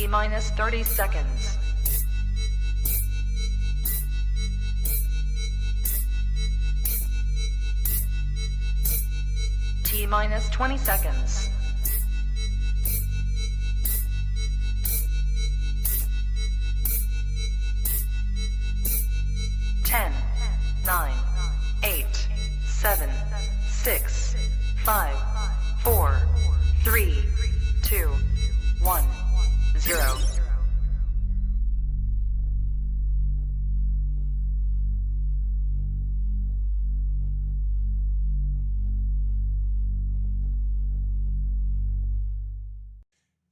T-minus 30 seconds. T-minus 20 seconds. 10, 9, 8, 7, 6, 5, 4, 3, 2, 1, 0.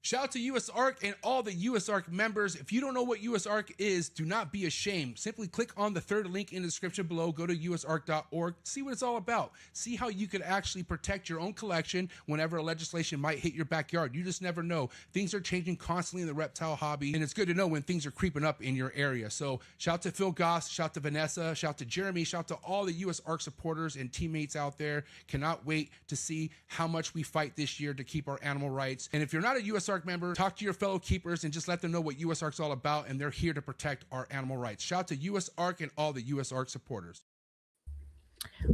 Shout out to US ARC and all the US ARC members. If you don't know what US ARC is, do not be ashamed. Simply click on the third link in the description below. Go to usarc.org. See what it's all about. See how you could actually protect your own collection whenever legislation might hit your backyard. You just never know. Things are changing constantly in the reptile hobby, and it's good to know when things are creeping up in your area. So shout out to Phil Goss, shout out to Vanessa, shout out to Jeremy, shout out to all the US ARC supporters and teammates out there. Cannot wait to see how much we fight this year to keep our animal rights. And if you're not a US ARC member, talk to your fellow keepers and just let them know what US ARC's all about, and they're here to protect our animal rights. Shout out to US ARC and all the US ARC supporters.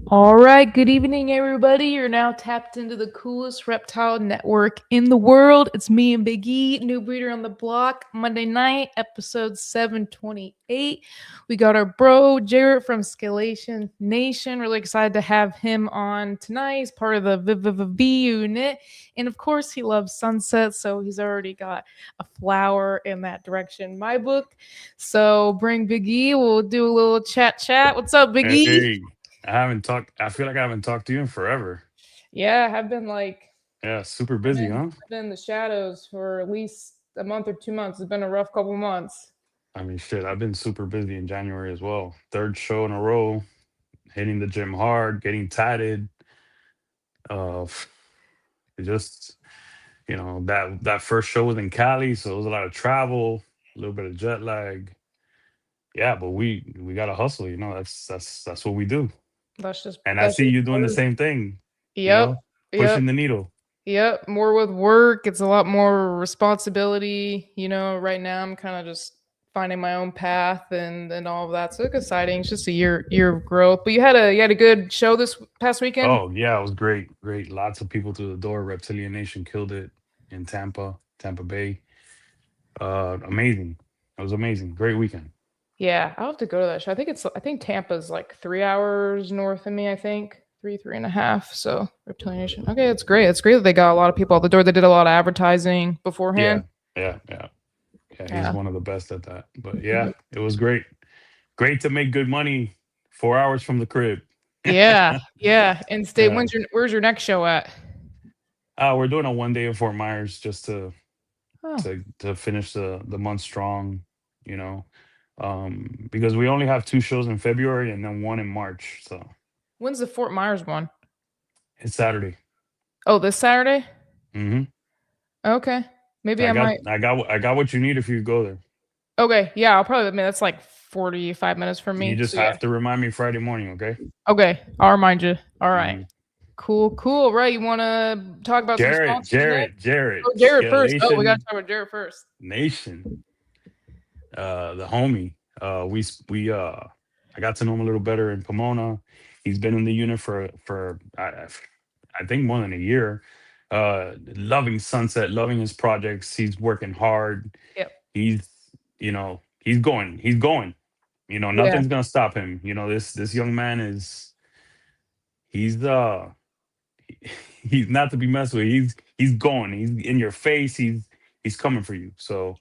All right, good evening, everybody. You're now tapped into the coolest reptile network in the world. It's me and Big E, new breeder on the block. Monday night, episode 728. We got our bro Jarrett from Scalation Nation. Really excited to have him on tonight. He's part of the V unit, and of course, he loves sunset, so he's already got a flower in that direction in my book. So bring Big E. We'll do a little chat. What's up, Big E? Hey. I feel like I haven't talked to you in forever. Yeah, I've been super busy, huh? I've been in the shadows for at least a month or 2 months. It's been a rough couple months. I mean, shit, I've been super busy in January as well. Third show in a row, hitting the gym hard, getting tatted. Just, that first show was in Cali, so it was a lot of travel, a little bit of jet lag. Yeah, but we got to hustle, that's what we do. I see you doing the same thing. Yep. Pushing the needle. Yep. More with work. It's a lot more responsibility. Right now I'm kind of just finding my own path and all of that. So it's exciting. It's just a year of growth. But you had a good show this past weekend? Oh yeah, it was great. Lots of people through the door. Reptilian Nation killed it in Tampa Bay. Amazing. It was amazing. Great weekend. Yeah, I'll have to go to that show. I think Tampa's like 3 hours north of me, I think. 3.5. So Reptile Nation. Okay, it's great. It's great that they got a lot of people out the door. They did a lot of advertising beforehand. Yeah. He's one of the best at that. But yeah, it was great. Great to make good money 4 hours from the crib. Yeah. And stay. Yeah. Where's your next show at? We're doing a 1 day in Fort Myers just to finish the month strong, because we only have 2 shows in February and then 1 in March. So when's the Fort Myers one? It's Saturday. Oh, this Saturday? Mm-hmm. Okay. Maybe I got what you need if you go there. Okay. Yeah, I'll probably admit that's like 45 minutes from me. You just have to remind me Friday morning, okay? Okay. I'll remind you. All right. Mm-hmm. Cool. Right. You want to talk about Jarrett? Oh, Jarrett Scalation first. Oh, we got to talk about Jarrett first. Nation. The homie. I got to know him a little better in Pomona. He's been in the unit for I think more than a year. Loving sunset, loving his projects. He's working hard. Yep. He's going. Nothing's gonna stop him. This young man he's not to be messed with. He's going. He's in your face. He's coming for you. So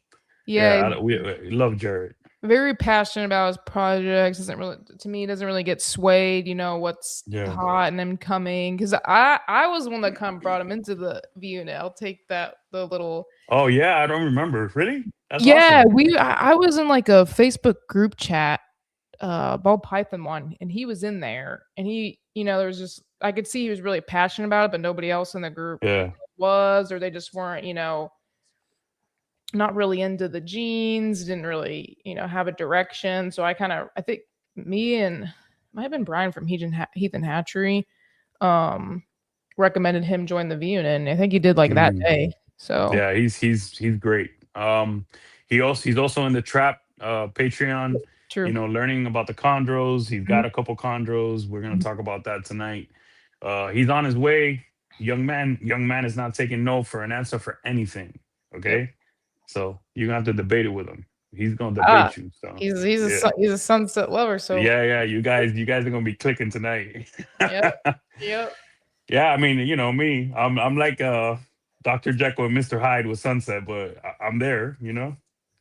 we love Jarrett. Very passionate about his projects. Doesn't really get swayed. What's hot and then coming. Because I was the one that kind of brought him into the V unit. I'll take the little. Oh yeah, I don't remember. Really? That's awesome. I was in like a Facebook group chat, Ball Python one, and he was in there, and he, there was just I could see he was really passionate about it, but nobody else in the group was, or they just weren't, not really into the genes, didn't really, have a direction. So I think me and might have been Brian from Heathen Hatchery recommended him join the V unit, and I think he did like that day. So yeah, he's great. He's also in the trap Patreon. True. Learning about the chondros. He's got a couple chondros. We're gonna talk about that tonight. He's on his way. Young man is not taking no for an answer for anything. Okay, so you're gonna have to debate it with him. He's gonna debate you. So He's a sunset lover. So yeah. You guys are gonna be clicking tonight. Yep. Yeah, I mean, me. I'm like Dr. Jekyll and Mr. Hyde with Sunset, but I'm there.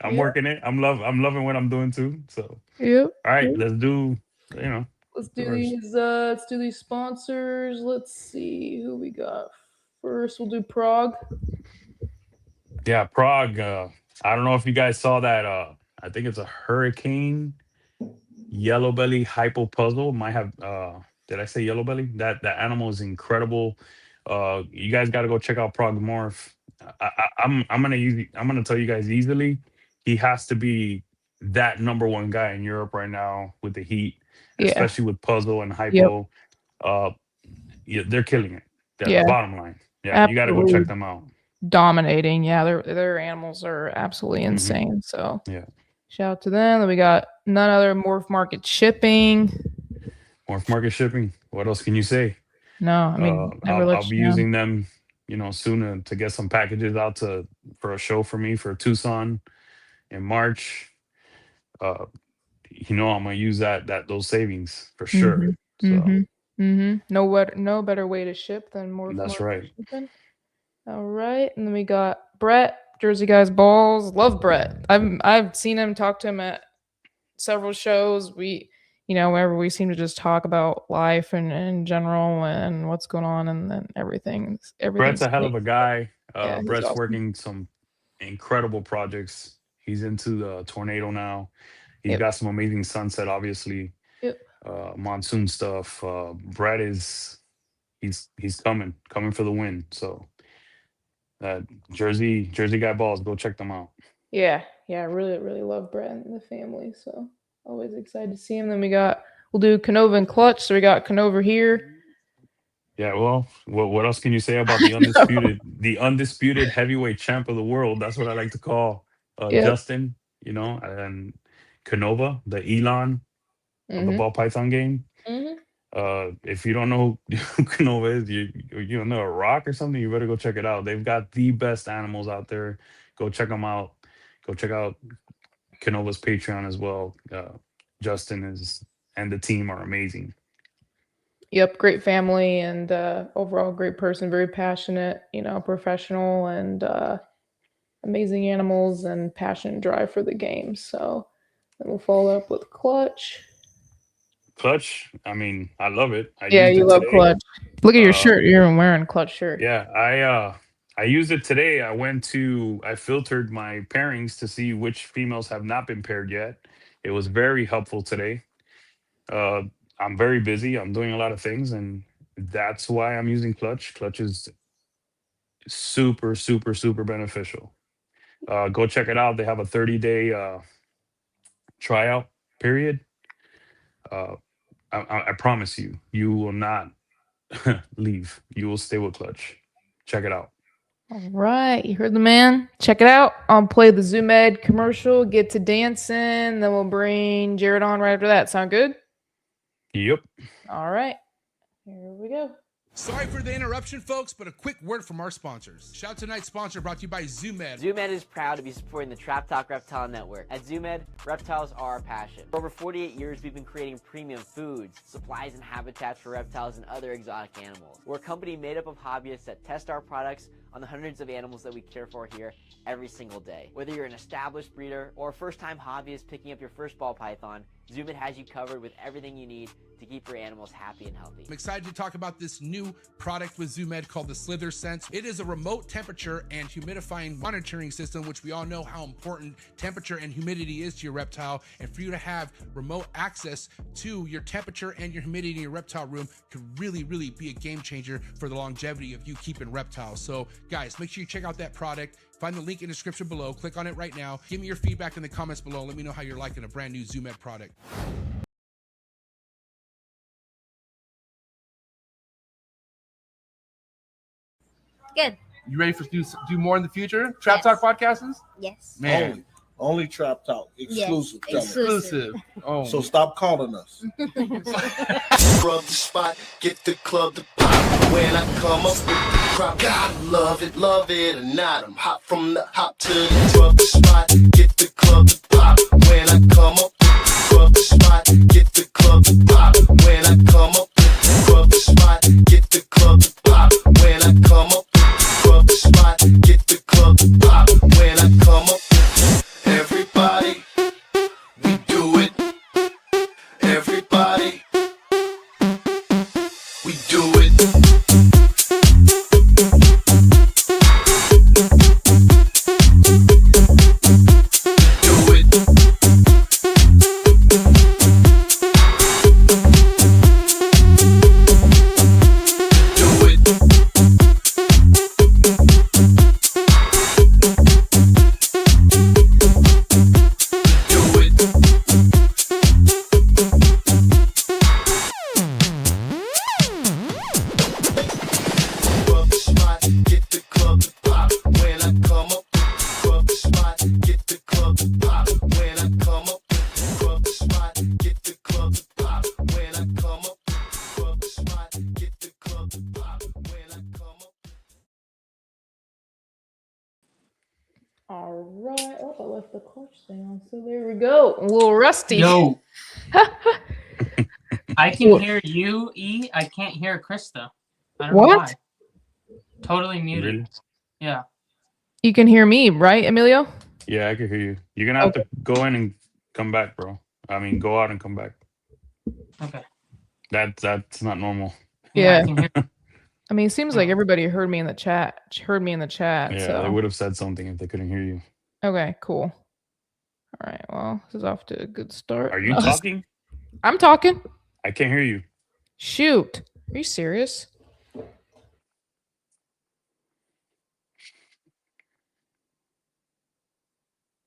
I'm working it. I'm loving what I'm doing too. So Yep. all right, let's do. Let's do these sponsors. Let's see who we got first. We'll do Prague. Yeah, Prague. I don't know if you guys saw that. I think it's a hurricane yellow belly hypo puzzle. Might have. Did I say yellow belly? That animal is incredible. You guys got to go check out Prague MORPH. I'm gonna tell you guys easily. He has to be that #1 guy in Europe right now with the heat, especially with puzzle and hypo. They're killing it. The bottom line. Yeah, you got to go check them out. Dominating. Yeah, their animals are absolutely insane. So yeah, shout out to them. Then we got none other Morph Market Shipping. Morph Market Shipping. What else can you say? No, I mean I'll be using them, soon to get some packages out for a show for me for Tucson in March. I'm gonna use those savings for sure. No better way to ship than Morph That's Market right. Shipping. All right, and then we got Brett, Jersey Guys Balls. Love Brett. I've seen him, talk to him at several shows. Whenever we seem to just talk about life and in general and what's going on and everything. Brett's a hell of a guy. Brett's Brett's awesome. working some incredible projects. He's into the tornado now. He's got some amazing sunset, obviously. Monsoon stuff. Brett he's coming for the win. So Jersey Guy Balls, go check them out. Yeah, I really, really love Brett and the family. So always excited to see him. Then we'll do Canova and Clutch. So we got Canova here. Yeah, well, what else can you say about the undisputed heavyweight champ of the world? That's what I like to call Justin, and Canova, the Elon of the ball python game. If you don't know who Canova is, you don't know a rock or something, you better go check it out. They've got the best animals out there. Go check them out. Go check out Canova's Patreon as well. Justin and the team are amazing. Yep, great family and overall great person, very passionate, professional and amazing animals and passion and drive for the game. So then we'll follow up with Clutch. Clutch, I mean, I love it. You love Clutch. Look at your shirt. You're even wearing Clutch shirt. Yeah, I used it today. I filtered my pairings to see which females have not been paired yet. It was very helpful today. I'm very busy. I'm doing a lot of things, and that's why I'm using Clutch. Clutch is super, super, super beneficial. Go check it out. They have a 30-day tryout period. I promise you will not leave. You will stay with Clutch. Check it out. All right, you heard the man. Check it out. I'll play the Zoom Ed commercial, get to dancing, then we'll bring Jarrett on right after that. Sound good? Yep. All right, here we go. Sorry for the interruption, folks, but a quick word from our sponsors. Shout out to tonight's sponsor brought to you by ZoomEd. ZoomEd is proud to be supporting the Trap Talk Reptile Network. At ZoomEd, reptiles are our passion. For over 48 years, we've been creating premium foods, supplies, and habitats for reptiles and other exotic animals. We're a company made up of hobbyists that test our products on the hundreds of animals that we care for here every single day. Whether you're an established breeder or a first-time hobbyist picking up your first ball python, ZoomEd has you covered with everything you need to keep your animals happy and healthy. I'm excited to talk about this new product with ZoomEd called the Slither Sense. It is a remote temperature and humidifying monitoring system, which we all know how important temperature and humidity is to your reptile. And for you to have remote access to your temperature and your humidity in your reptile room could really, really be a game changer for the longevity of you keeping reptiles. So guys, make sure you check out that product. Find the link in the description below. Click on it right now. Give me your feedback in the comments below. Let me know how you're liking a brand new ZoomEd product. Good. You ready for do more in the future? Trap Talk podcasts? Yes. Man, Only Trap Talk. Exclusive. Yes, Tell me. exclusive. Oh, So stop calling us. Rub the spot, get the club to pop. When I come up with the crowd, gotta love it or not. I'm hot from the hop to the rub the spot, get the club to pop. When I come up with the rub the spot, get the club to pop. When I come up with the rub the spot, get the club to pop. When I come up with the rub the spot, get the club to pop. When I come up with everybody, we do it. Everybody, we do it. Do it. Do it. Do it. Rub the spot, get the club to pop. When I come up with the rub the spot, get the club to pop. When I come up with the rub the spot, get the club to pop. When I come up with the rub the spot, get the club to pop. When I come up. All right. Oh, I left the clutch thing on, so there we go. A little rusty. Yo. I can hear you, E. I can't hear Krista. I don't know What? why. Totally muted. Really? Yeah. You can hear me, right, Emilio? Yeah, I can hear you. You're gonna have to go in and come back, bro. I mean, go out and come back. Okay. That's not normal. Yeah. I can hear. I mean, it seems like everybody heard me in the chat. Yeah, so they would have said something if they couldn't hear you. okay, cool. All right. Well, this is off to a good start. Are you talking? I'm talking. I can't hear you. Shoot. Are you serious?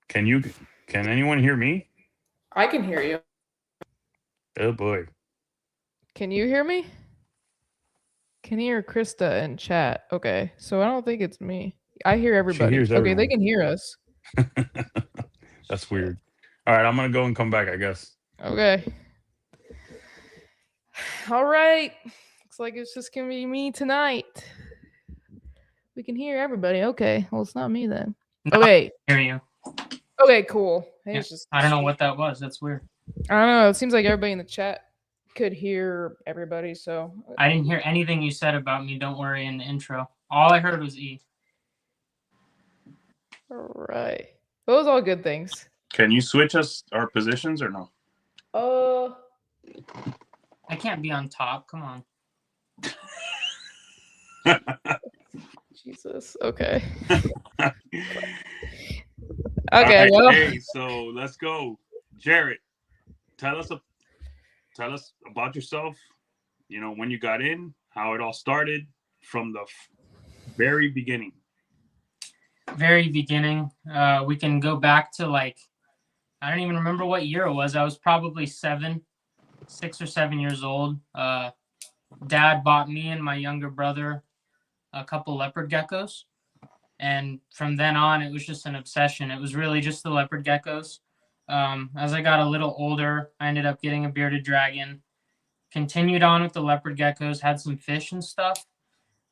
Can anyone hear me? I can hear you. Oh boy. Can you hear me? Can hear Krista in chat. Okay, so I don't think it's me. I hear everybody. hears Okay, they everyone. can hear us. That's weird. All right, I'm gonna go and come back, I guess. Okay. All right. Looks like it's just gonna be me tonight. We can hear everybody. Okay. Well, it's not me then. No, Okay. I hear you. Okay. Cool. Yeah. It's just I don't know what that was. That's weird. I don't know. It seems like everybody in the chat could hear everybody. So I didn't hear anything you said about me. Don't worry in the intro. All I heard was E. all right. Those all good things. Can you switch us our positions or no? I can't be on top. Come on. Jesus. Okay. All Okay. right, Well. hey, so let's go. Jarrett, tell us about yourself. You know, when you got in, how it all started from the very beginning. Very beginning. We can go back to like, I don't even remember what year it was. I was probably 6 or 7 years old. Dad bought me and my younger brother a couple leopard geckos. And from then on, it was just an obsession. It was really just the leopard geckos. As I got a little older, I ended up getting a bearded dragon. Continued on with the leopard geckos, had some fish and stuff.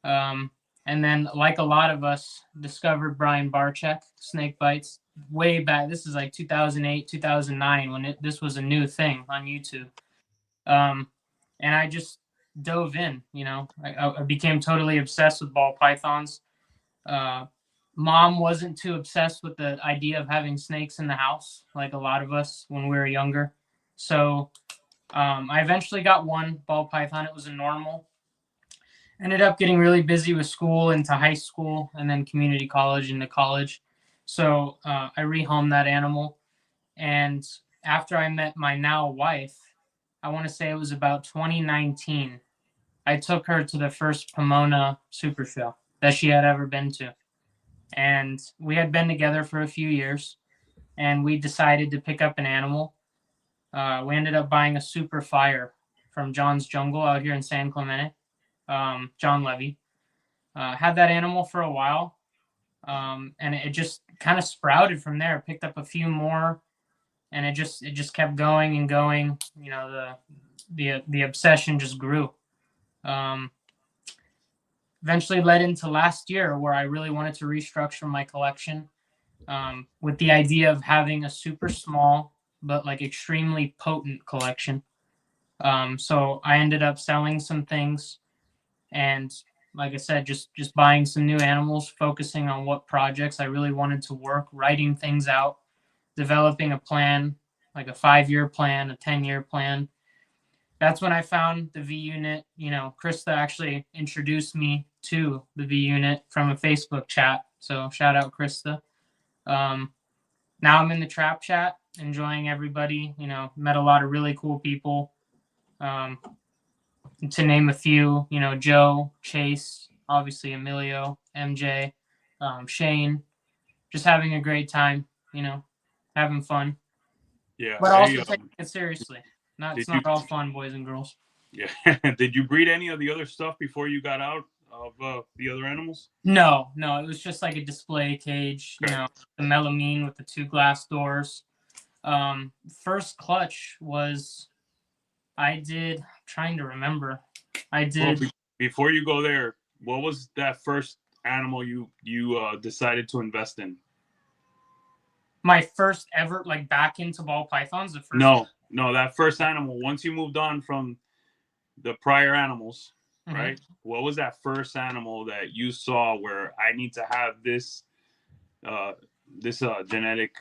And then, like a lot of us, discovered Brian Barczyk, snake bites, way back. This is like 2008, 2009, when this was a new thing on YouTube. And I just dove in, you know. I became totally obsessed with ball pythons. Mom wasn't too obsessed with the idea of having snakes in the house, like a lot of us when we were younger. So I eventually got one ball python. It was a normal. Ended up getting really busy with school into high school and then community college into college. So I rehomed that animal. And after I met my now wife, I want to say it was about 2019, I took her to the first Pomona Super Show that she had ever been to. And we had been together for a few years, and we decided to pick up an animal. We ended up buying a Super Fire from John's Jungle out here in San Clemente, John Levy. Had that animal for a while, and it just kind of sprouted from there. Picked up a few more, and it just kept going and going. You know, the obsession just grew. Eventually led into last year where I really wanted to restructure my collection, with the idea of having a super small but like extremely potent collection. So I ended up selling some things, and like I said, just buying some new animals, focusing on what projects I really wanted to work, writing things out, developing a plan, like a 5-year plan, a 10-year plan. That's when I found the V unit. You know, Krista actually introduced me to the V unit from a Facebook chat. So shout out Krista. Now I'm in the trap chat, enjoying everybody. You know, met a lot of really cool people. To name a few, you know, Joe, Chase, obviously Emilio, MJ, Shane, just having a great time, you know, having fun. Yeah. But also taking it seriously. It's not all fun, boys and girls. Yeah. Did you breed any of the other stuff before you got out of the other animals? No, it was just like a display cage, Okay. you know, the melamine with the 2 glass doors. First clutch was, I'm trying to remember. Well, before you go there, what was that first animal you decided to invest in? My first ever, like, back into ball pythons? No, that first animal. Once you moved on from the prior animals, right? What was that first animal that you saw where I need to have this genetic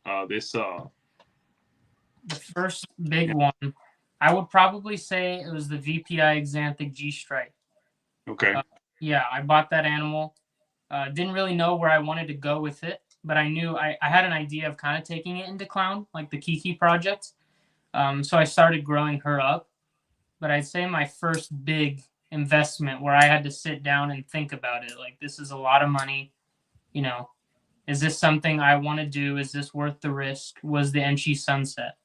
The first big one, I would probably say it was the VPI Xanthic G-Stripe. Okay. Yeah, I bought that animal. Didn't really know where I wanted to go with it, but I knew I had an idea of kind of taking it into clown, like the Kiki project. So I started growing her up. But I'd say my first big investment where I had to sit down and think about it, like, this is a lot of money, you know, is this something I want to do? Is this worth the risk? Was the Enchi Sunset.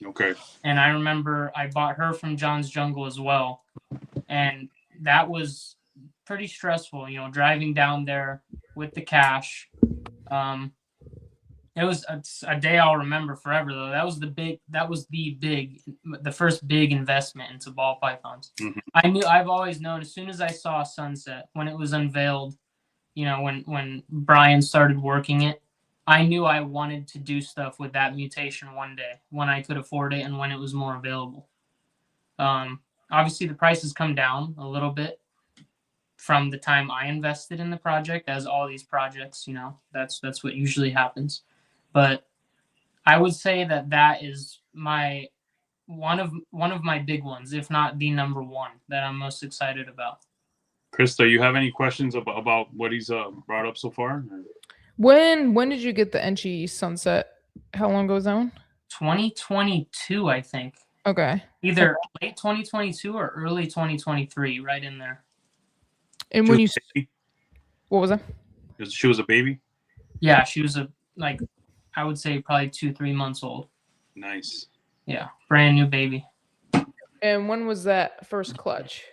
Okay. And I remember I bought her from John's Jungle as well. And that was pretty stressful, you know, driving down there with the cash. It was a day I'll remember forever, though. That was the first big investment into ball pythons. Mm-hmm. I've always known, as soon as I saw Sunset, when it was unveiled, you know, when Brian started working it, I knew I wanted to do stuff with that mutation one day when I could afford it and when it was more available. Obviously, the price has come down a little bit from the time I invested in the project, as all these projects, you know, that's what usually happens. But I would say that is my one of my big ones, if not the number one that I'm most excited about. Krista, you have any questions about what he's brought up so far? When did you get the Enchi Sunset? How long ago was that one? 2022, I think. Okay. Either late 2022 or early 2023, right in there. And when you, what was that? She was a baby? Yeah, she was I would say probably 2-3 months old. Nice. Yeah, brand new baby. And when was that first clutch?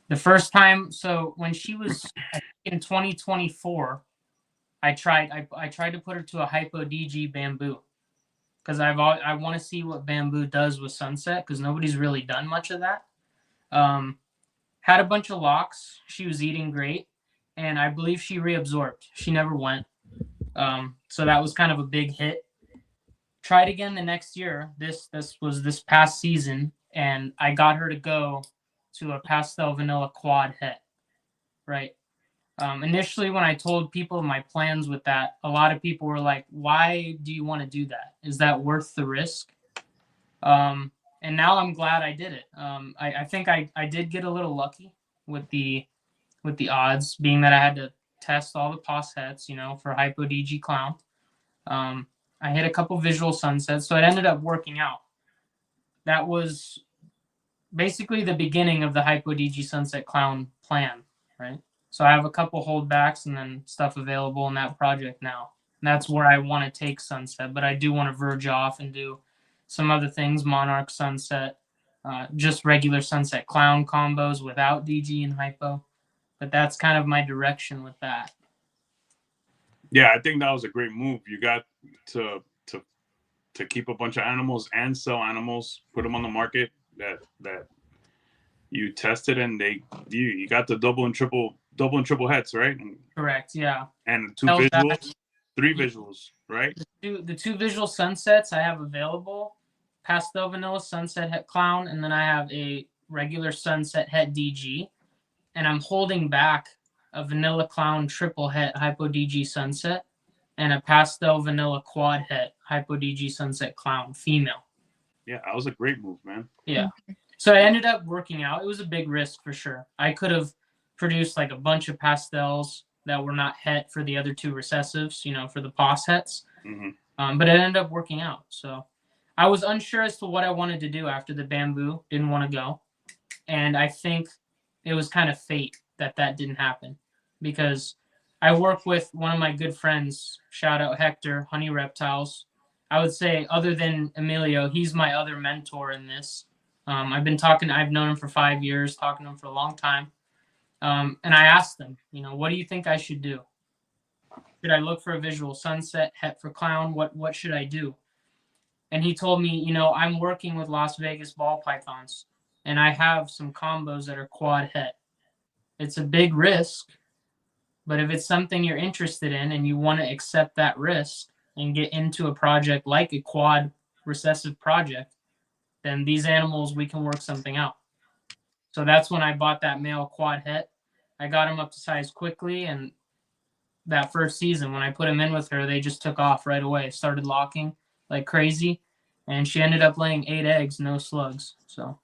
The first time, so when she was in 2024, I tried to put her to a hypo DG bamboo, because I want to see what bamboo does with Sunset, because nobody's really done much of that. Had a bunch of locks. She was eating great, and I believe she reabsorbed. She never went. So that was kind of a big hit. Tried again the next year. This was this past season, and I got her to go to a pastel vanilla quad het. Right. Initially, when I told people my plans with that, a lot of people were like, "Why do you want to do that? Is that worth the risk?" And now I'm glad I did it. I think I did get a little lucky with the odds, being that I had to test all the POS hets, you know, for hypo DG clown. I hit a couple visual sunsets, so it ended up working out. That was basically the beginning of the hypo DG sunset clown plan, right? So I have a couple holdbacks and then stuff available in that project now. And that's where I want to take Sunset, but I do want to verge off and do some other things, Monarch Sunset, just regular Sunset Clown combos without DG and hypo. But that's kind of my direction with that. Yeah, I think that was a great move. You got to keep a bunch of animals and sell animals, put them on the market that you tested, and you got the double and triple heads, right? Correct. Yeah. And 2 Held visuals, back. 3 visuals, right? The 2 visual sunsets I have available: pastel vanilla sunset het clown, and then I have a regular sunset het DG, and I'm holding back a vanilla clown triple het hypo DG sunset and a pastel vanilla quad het hypo DG sunset clown female. Yeah, that was a great move, man. Yeah. So I ended up working out. It was a big risk for sure. I could have produced like a bunch of pastels that were not het for the other 2 recessives, for the pos hets. Mm-hmm. But it ended up working out. So I was unsure as to what I wanted to do after the bamboo. Didn't want to go. And I think it was kind of fate that didn't happen, because I work with one of my good friends, shout out Hector, Honey Reptiles. I would say, other than Emilio, he's my other mentor in this. I've known him for 5 years, talking to him for a long time. And I asked him, what do you think I should do? Should I look for a visual sunset, het for clown? What should I do? And he told me, I'm working with Las Vegas ball pythons, and I have some combos that are quad het. It's a big risk, but if it's something you're interested in and you want to accept that risk and get into a project like a quad recessive project, then these animals, we can work something out. So that's when I bought that male quad het. I got him up to size quickly, and that first season, when I put him in with her, they just took off right away. Started locking like crazy, and she ended up laying 8 eggs, no slugs. So.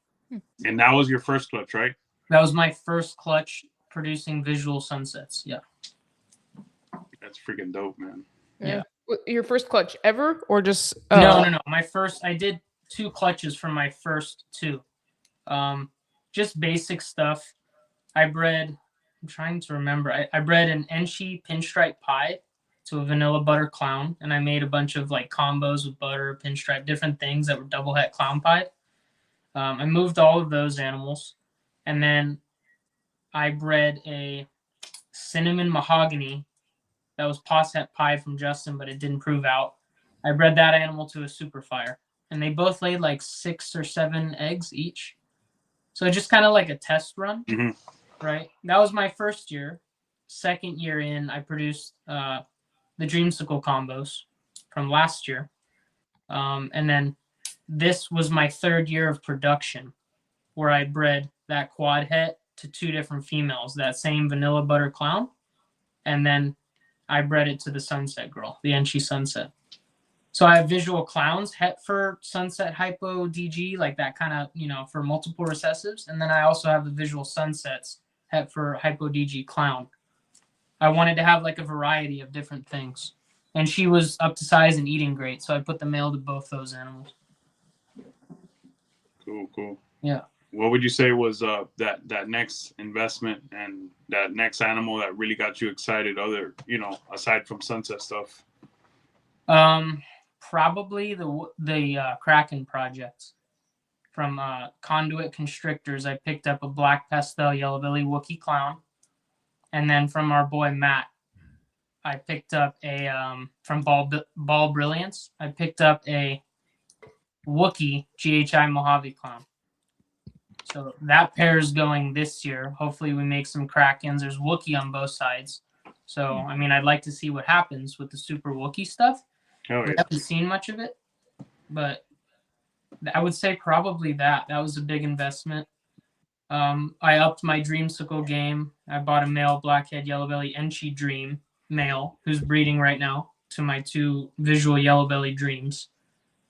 And that was your first clutch, right? That was my first clutch producing visual sunsets. Yeah. That's freaking dope, man. Yeah. Your first clutch ever, or just No. I did 2 clutches for my first 2. Just basic stuff. I'm trying to remember. I bred an Enchi pinstripe pie to a vanilla butter clown, and I made a bunch of like combos with butter, pinstripe, different things that were double het clown pied. I moved all of those animals, and then I bred a cinnamon mahogany that was pos het pie from Justin, but it didn't prove out. I bred that animal to a super fire, and they both laid like 6 or 7 eggs each. So just kind of like a test run, right? That was my first year. Second year in, I produced the dreamsicle combos from last year. And then this was my 3rd year of production, where I bred that quad het to 2 different females, that same vanilla butter clown. And then I bred it to the sunset girl, the Enchi sunset. So I have visual clowns, het for sunset hypo DG, like that kind of, for multiple recessives. And then I also have the visual sunsets, het for hypo DG clown. I wanted to have like a variety of different things. And she was up to size and eating great, so I put the male to both those animals. Cool. Yeah. What would you say was that next investment and that next animal that really got you excited, aside from sunset stuff? Probably the Kraken project from Conduit Constrictors. I picked up a black pastel yellow belly Wookiee clown, and then from our boy Matt, I picked up a from Ball Brilliance. I picked up a Wookiee GHI Mojave clown. So that pair is going this year. Hopefully we make some Krakens. There's Wookiee on both sides. So, I'd like to see what happens with the super Wookiee stuff. Oh, yeah. We haven't seen much of it, but I would say probably that. That was a big investment. I upped my dreamsicle game. I bought a male blackhead yellow belly Enchi dream male who's breeding right now to my 2 visual yellow belly dreams.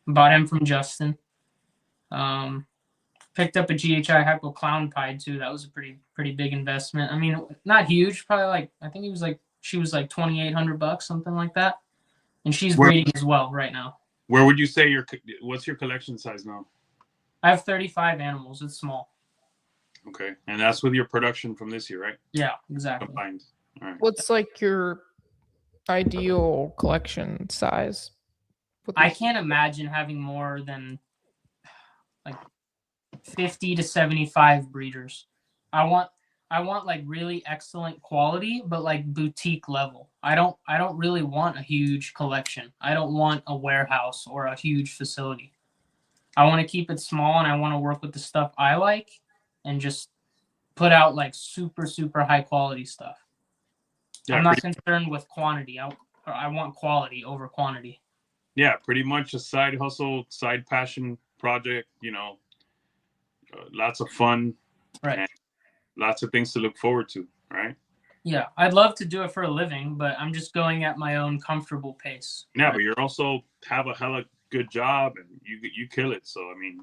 Bought him from Justin. Picked up a GHI hypo clown pied too. That was a pretty big investment. Not huge, probably she was like $2,800, something like that. And she's breeding as well right now. Where would you say what's your collection size now? I have 35 animals. It's small. Okay. And that's with your production from this year, right? Yeah, exactly. Combined. All right. What's like your ideal collection size? I can't imagine having more than like 50 to 75 breeders. I want I want like really excellent quality, but like boutique level. I don't really want a huge collection. I don't want a warehouse or a huge facility. I want to keep it small, and I want to work with the stuff I like and just put out like super, super high quality stuff. Yeah, I'm not concerned with quantity. I want quality over quantity. Yeah, pretty much a side hustle, side passion project, you know, lots of fun, Right. and lots of things to look forward to, right? Yeah, I'd love to do it for a living, but I'm just going at my own comfortable pace. Yeah, right? but you're also have a hella good job, and you kill it. So I mean,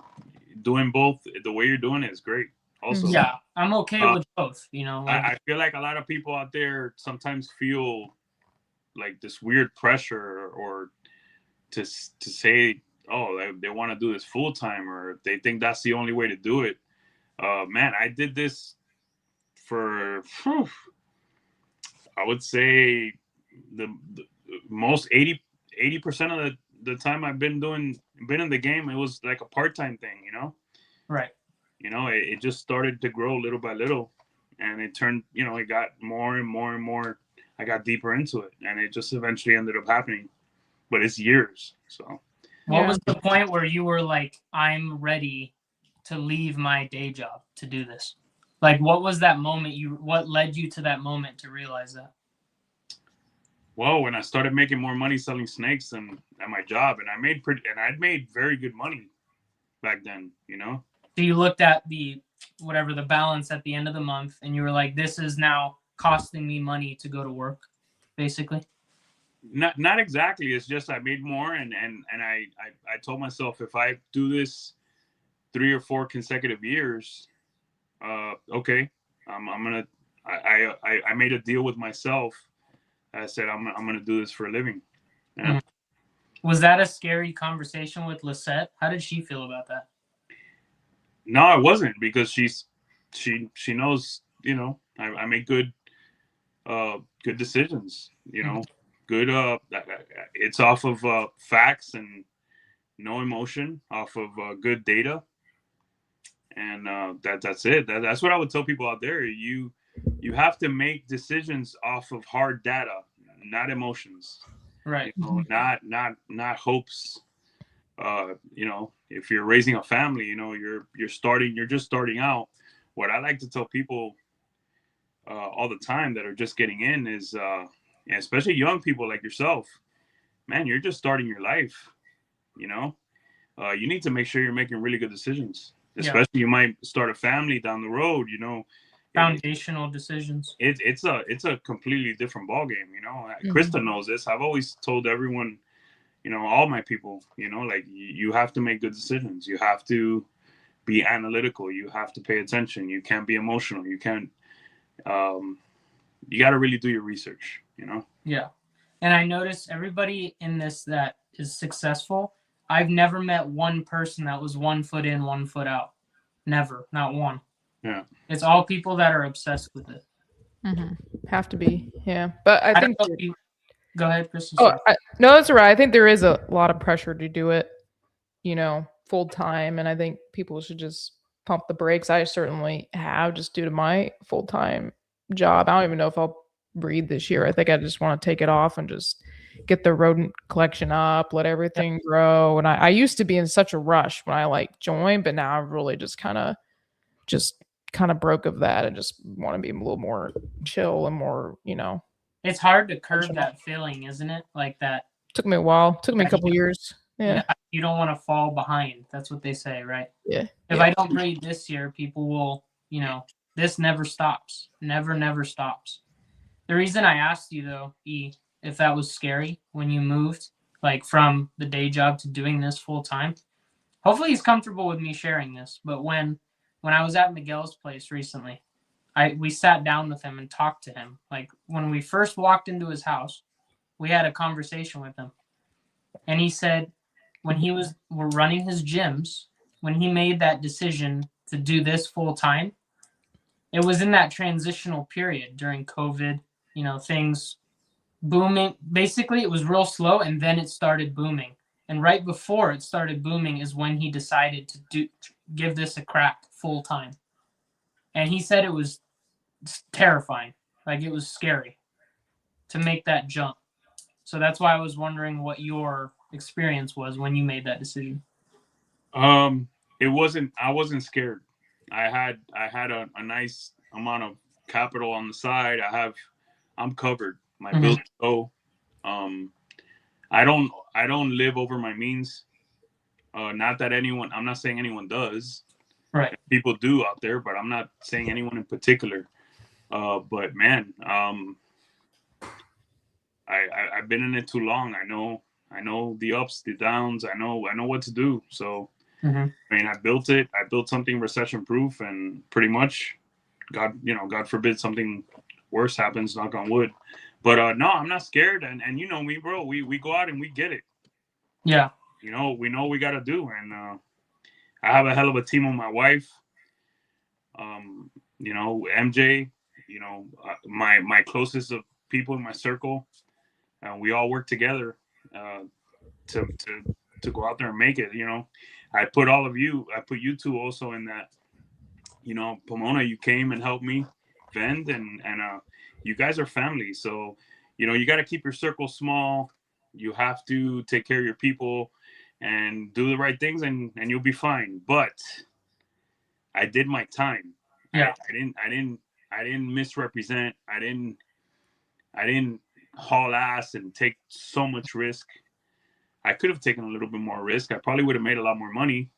doing both the way you're doing it is great. Also, Yeah, I'm okay with both. You know, like, I feel like a lot of people out there sometimes feel like this weird pressure, or to say, oh, they want to do this full time, or they think that's the only way to do it. Man, I did this for, I would say, the most 80% of the time I've been in the game, it was like a part-time thing, you know? right. You know, it just started to grow little by little, and it turned, you know, it got more and more and more. I got deeper into it, and it just eventually ended up happening. But it's years. So, What was the point where you were like, I'm ready to leave my day job to do this? Like, what was that moment? What led you to that moment to realize that? well, when I started making more money selling snakes than at my job, and I'd made very good money back then, you know. So you looked at the balance at the end of the month, and you were like, this is now costing me money to go to work, basically. Not exactly. It's just I made more, and I told myself, if I do this 3 or 4 consecutive years, okay, I made a deal with myself. I said I'm gonna do this for a living. Yeah. Mm-hmm. Was that a scary conversation with Lisette? How did she feel about that? No, it wasn't, because she knows, you know, I make good decisions, you know. Mm-hmm. Good it's off of facts and no emotion, off of good data, and that's it. That's what I would tell people out there. You have to make decisions off of hard data, not emotions, right? You know, not hopes. You know, if you're raising a family, you know, you're just starting out. What I like to tell people all the time that are just getting in is, especially young people like yourself, man, you're just starting your life, you know. You need to make sure you're making really good decisions, especially you might start a family down the road, you know. Foundational decisions. It's a completely different ballgame, you know. Mm-hmm. Krista knows this. I've always told everyone, you know, all my people, you know, like, you have to make good decisions. You have to be analytical. You have to pay attention. You can't be emotional. You can't, you got to really do your research, you know? Yeah. And I notice everybody in this that is successful, I've never met one person that was 1 foot in, 1 foot out. Never. Not one. Yeah. It's all people that are obsessed with it. Mm-hmm. Have to be. Yeah. But I think... Go ahead, Chris. No, that's all right. I think there is a lot of pressure to do it, you know, full time. And I think people should just pump the brakes. I certainly have, just due to my full-time job. I don't even know if I'll breed this year. I think I just want to take it off and just get the rodent collection up, let everything grow. And I used to be in such a rush when I like joined, but now I'm really just kind of broke of that and just want to be a little more chill and more, you know. It's hard to curb that feeling, isn't it? Like that. Took me a while. Took me a couple years. Yeah. You don't want to fall behind. That's what they say, right? Yeah. If I don't breed this year, people will, you know, this never stops. Never stops. The reason I asked you, though, E, if that was scary when you moved, like from the day job to doing this full time, hopefully he's comfortable with me sharing this. But when I was at Miguel's place recently, we sat down with him and talked to him. Like when we first walked into his house, we had a conversation with him. And he said when we're running his gyms, when he made that decision to do this full time, it was in that transitional period during COVID, you know, things booming. Basically, it was real slow and then it started booming. And right before it started booming is when he decided to give this a crack full time. And he said it was terrifying. Like, it was scary to make that jump. So that's why I was wondering what your experience was when you made that decision. It wasn't. I wasn't scared. I had a nice amount of capital on the side. I'm covered. My bills go. I don't live over my means. Not that anyone. I'm not saying anyone does. Right. People do out there, but I'm not saying anyone in particular. But man, I've been in it too long. I know the ups, the downs. I know what to do. So I mean, I built it. I built something recession proof, and pretty much, God forbid something worse happens. Knock on wood. But no, I'm not scared. And you know me, bro. We go out and we get it. Yeah. You know, we know what we gotta do, and I have a hell of a team with my wife. You know, MJ. You know, my closest of people in my circle. We all work together to go out there and make it. You know, I put you two also in that. You know, Pomona, you came and helped me vend, and you guys are family. So, you know, you got to keep your circle small. You have to take care of your people and do the right things, and you'll be fine. But I did my time. Yeah. I didn't misrepresent. I didn't haul ass and take so much risk. I could have taken a little bit more risk. I probably would have made a lot more money,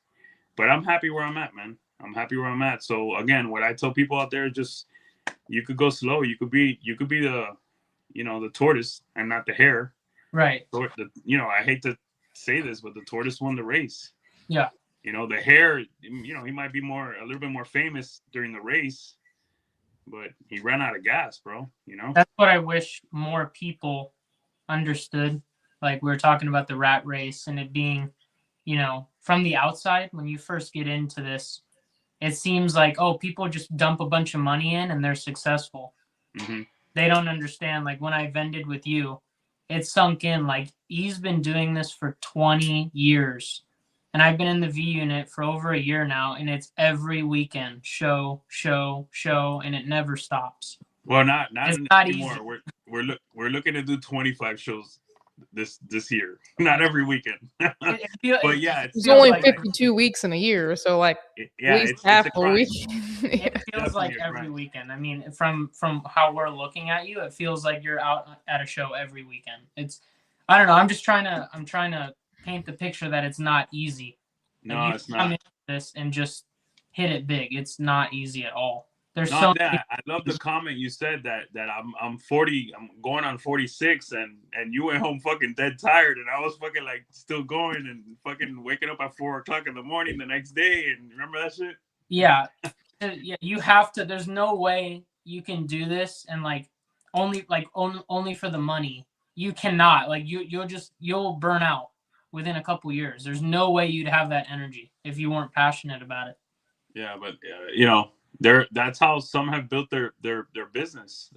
but I'm happy where I'm at, man. I'm happy where I'm at. So again, what I tell people out there is just, you could go slow. You could be the, you know, the tortoise and not the hare. Right. You know, I hate to say this, but the tortoise won the race. Yeah. You know, the hare, you know, he might be a little bit more famous during the race, but he ran out of gas, bro. You know? That's what I wish more people understood. Like, we were talking about the rat race and it being, you know, from the outside, when you first get into this, it seems like, oh, people just dump a bunch of money in and they're successful. They don't understand. Like, when I vended with you, it sunk in. Like, he's been doing this for 20 years. And I've been in the V unit for over a year now, and it's every weekend, show, and it never stops. Well, not anymore. Easy. We're looking to do 25 shows this year, not every weekend. But yeah, it's only like 52 weeks in a year, so like at least half a week. It feels like every weekend. I mean, from how we're looking at you, it feels like you're out at a show every weekend. I don't know. I'm trying to paint the picture that it's not easy. No, it's not. Come into this and just hit it big. It's not easy at all. There's I love the comment you said that I'm 40, I'm going on 46, and you went home fucking dead tired, and I was fucking like still going and fucking waking up at 4 o'clock in the morning the next day. And remember that shit? Yeah, you have to. There's no way you can do this and only for the money. You cannot. Like, you'll burn out within a couple years. There's no way you'd have that energy if you weren't passionate about it. Yeah, but you know, that's how some have built their business.